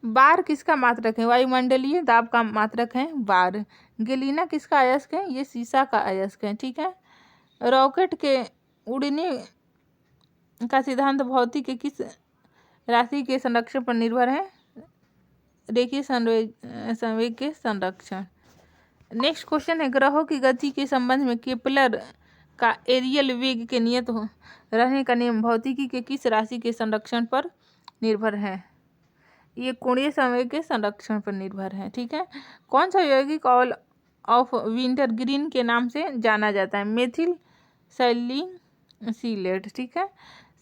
बार किसका मात्रक है? वायुमंडलीय दाब का मात्रक है बार। गैलीना किसका अयस्क है? ये सीसा का अयस्क है, ठीक है। रॉकेट के उड़ने का सिद्धांत भौतिक के किस राशि के संरक्षण पर निर्भर है? रेखीय संवेग के संरक्षण। नेक्स्ट क्वेश्चन है, ग्रहों की गति के संबंध में केपलर का एरियल वेग के नियत रहने का नियम भौतिकी के किस राशि के संरक्षण पर निर्भर है? ये कोणीय संवेग के संरक्षण पर निर्भर है, ठीक है। कौन सा यौगिक ऑयल ऑफ विंटर ग्रीन के नाम से जाना जाता है? मेथिल सैलिसिलेट, ठीक है।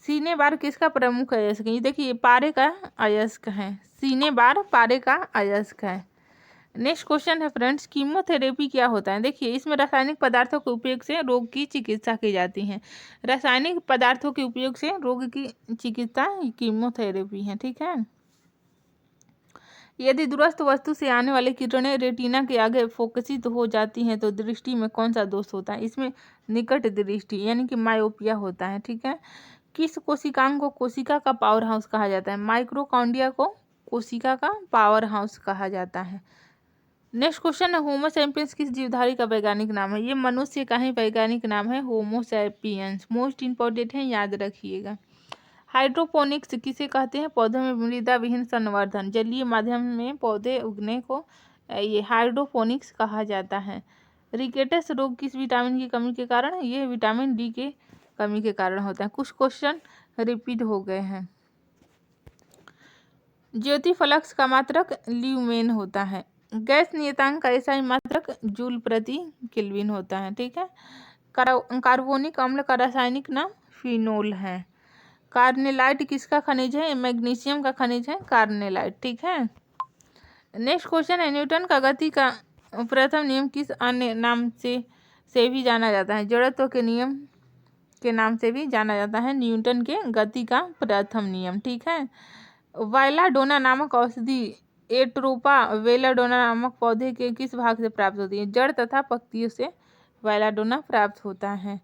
सीने बार किसका प्रमुख अयस्क है? ये देखिए पारे का अयस्क है। सीने बार पारे का अयस्क है। नेक्स्ट क्वेश्चन है फ्रेंड्स, कीमोथेरेपी क्या होता है? देखिए इसमें रासायनिक पदार्थों के उपयोग से रोग की चिकित्सा की जाती है। रासायनिक पदार्थों के उपयोग से रोग की चिकित्सा कीमोथेरेपी है, ठीक है। यदि दूरस्थ वस्तु से आने वाली किरणें रेटिना के आगे फोकसित हो जाती हैं तो दृष्टि में कौन सा दोष होता है? इसमें निकट दृष्टि यानी कि मायोपिया होता है, ठीक है। किस कोशिकांग को कोशिका का पावर हाउस कहा जाता है? माइक्रोकॉन्ड्रिया को कोशिका का पावर हाउस कहा जाता है। नेक्स्ट क्वेश्चन है, होमो सैपियंस किस जीवधारी का वैज्ञानिक नाम है? ये मनुष्य का ही वैज्ञानिक नाम है होमो सैपियंस, मोस्ट इंपॉर्टेंट है, याद रखिएगा। हाइड्रोपोनिक्स किसे कहते हैं? पौधों में मृदा विहीन संवर्धन, जलीय माध्यम में पौधे उगने को ये हाइड्रोपोनिक्स कहा जाता है। रिकेटस रोग किस विटामिन की कमी के कारण? ये विटामिन डी के कमी के कारण होता है। कुछ क्वेश्चन रिपीट हो गए हैं। ज्योति फ्लक्स का मात्रक ल्यूमेन होता है। गैस नियतांक का एसआई मात्रक जूल प्रति केल्विन होता है, ठीक है। कार्बोनिक अम्ल का रासायनिक नाम फिनोल है। कार्नेलाइट किसका खनिज है? मैग्नीशियम का खनिज है कार्नेलाइट, ठीक है। नेक्स्ट क्वेश्चन है, न्यूटन का गति का प्रथम नियम किस अन्य नाम से भी जाना जाता है? जड़त्व के नियम के नाम से भी जाना जाता है न्यूटन के गति का प्रथम नियम, ठीक है। वाइलाडोना नामक औषधि एट्रोपा वेलाडोना नामक पौधे के किस भाग से प्राप्त होती है? जड़ तथा पत्तियों से वाइलाडोना प्राप्त होता है।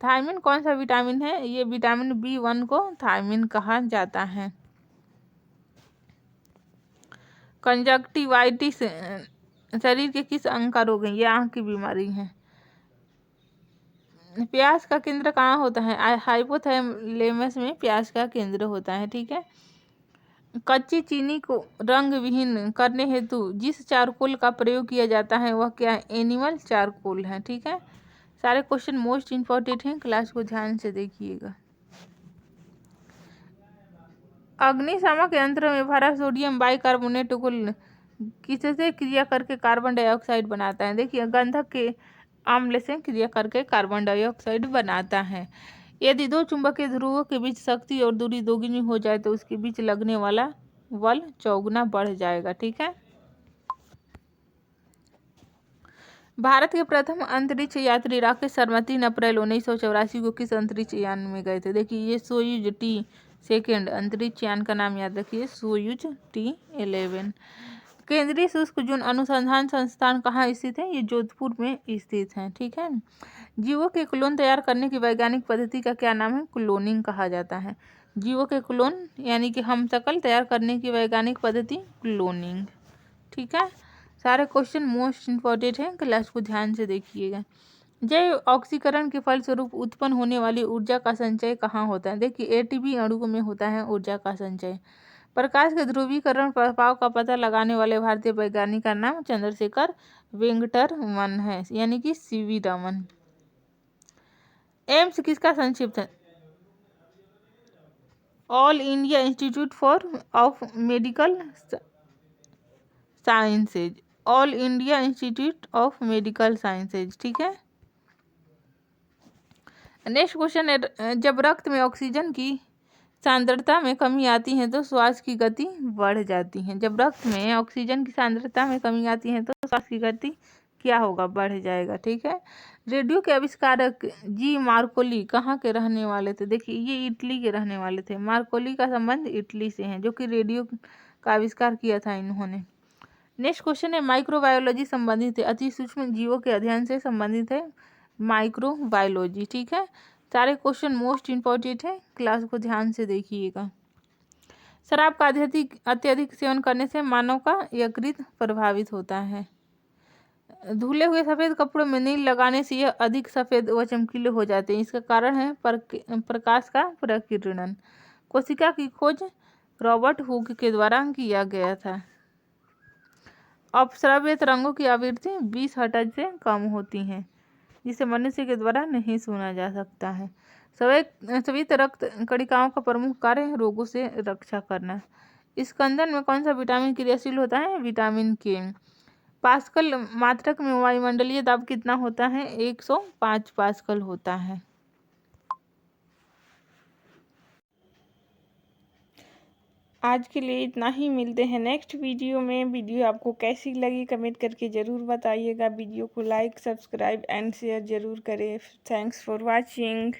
थायमिन कौन सा विटामिन है? ये विटामिन B1 को थायमिन कहा जाता है। कंजक्टिवाइटिस शरीर के किस अंग का रोग है? ये आंख की बीमारी है। प्यास का केंद्र कहाँ होता है? हाइपोथैलेमस में प्यास का केंद्र होता है। ठीक है। कच्ची चीनी को रंग विहीन करने हेतु जिस चारकोल का प्रयोग किया जाता है वह क्या है? एनिमल चारकोल है। ठीक है। सारे क्वेश्चन मोस्ट इम्पोर्टेंट हैं, क्लास को ध्यान से देखिएगा। अग्निशामक यंत्र में भरा सोडियम बाइकार्बोनेट को किससे क्रिया करके कार्बन डाइऑक्साइड बनाता है? देखिए, गंधक के अम्ल से क्रिया करके कार्बन डाइऑक्साइड बनाता है। यदि दो चुंबकीय ध्रुवों के बीच शक्ति और दूरी दोगुनी हो जाए तो उसके बीच लगने वाला बल चौगुना बढ़ जाएगा। ठीक है। भारत के प्रथम अंतरिक्ष यात्री राकेश शर्मा 3 अप्रैल 1984 को किस अंतरिक्ष यान में गए थे? देखिए, ये सोयूज T2 अंतरिक्ष यान का नाम याद रखिए, सोयूज T11। केंद्रीय शुष्क जून अनुसंधान संस्थान कहाँ स्थित है? ये जोधपुर में स्थित है। ठीक है। जीवों के क्लोन तैयार करने की वैज्ञानिक पद्धति का क्या नाम है? क्लोनिंग कहा जाता है। जीवों के क्लोन यानी कि हमशक्ल तैयार करने की वैज्ञानिक पद्धति क्लोनिंग। ठीक है। सारे क्वेश्चन मोस्ट इम्पोर्टेंट हैं, क्लास को ध्यान से देखिएगा। जैव ऑक्सीकरण के फलस्वरूप उत्पन्न होने वाली ऊर्जा का संचय कहाँ होता है? देखिए, ATP अणु में होता है ऊर्जा का संचय। प्रकाश के ध्रुवीकरण प्रभाव का पता लगाने वाले भारतीय वैज्ञानिक का नाम चंद्रशेखर वेंकटरमन है, यानी कि CV रमन। एम्स किसका संक्षिप्त है? All India institute of medical sciences. All India institute of medical sciences. ठीक है। नेक्स्ट क्वेश्चन है, जब रक्त में ऑक्सीजन की सांद्रता में कमी आती है तो श्वास की गति बढ़ जाती है। जब रक्त में ऑक्सीजन की सांद्रता में कमी आती है तो श्वास की गति क्या होगा? बढ़ जाएगा। ठीक है। रेडियो के आविष्कारक जी मार्कोली कहाँ के रहने वाले थे? देखिए, ये इटली के रहने वाले थे। मार्कोली का संबंध इटली से है, जो कि रेडियो का आविष्कार किया था इन्होंने। नेक्स्ट क्वेश्चन है, माइक्रोबायोलॉजी संबंधित है, अति सूक्ष्म जीवों के अध्ययन से संबंधित है माइक्रोबायोलॉजी। ठीक है। सारे क्वेश्चन मोस्ट इम्पोर्टेंट है, क्लास को ध्यान से देखिएगा। शराब का अत्यधिक सेवन करने से मानव का यकृत प्रभावित होता है। धुले हुए सफेद कपड़ों में नील लगाने से यह अधिक सफेद व चमकीले हो जाते हैं। इसका कारण है प्रकाश का प्रकीर्णन। कोशिका की खोज रॉबर्ट हुक के द्वारा किया गया था। अपस्राव्य तरंगों की आवृत्ति 20 हर्ट्ज से कम होती है, जिसे मनुष्य के द्वारा नहीं सुना जा सकता है। स्वेत रक्त कणिकाओं का प्रमुख कार्य रोगों से रक्षा करना। स्कंदन में कौन सा विटामिन क्रियाशील होता है? Vitamin K। पास्कल मात्रक में वायुमंडलीय दाब कितना होता है? 105 पास्कल होता है। आज के लिए इतना ही, मिलते हैं नेक्स्ट वीडियो में। वीडियो आपको कैसी लगी कमेंट करके ज़रूर बताइएगा। वीडियो को लाइक, सब्सक्राइब एंड शेयर ज़रूर करें। Thanks for watching.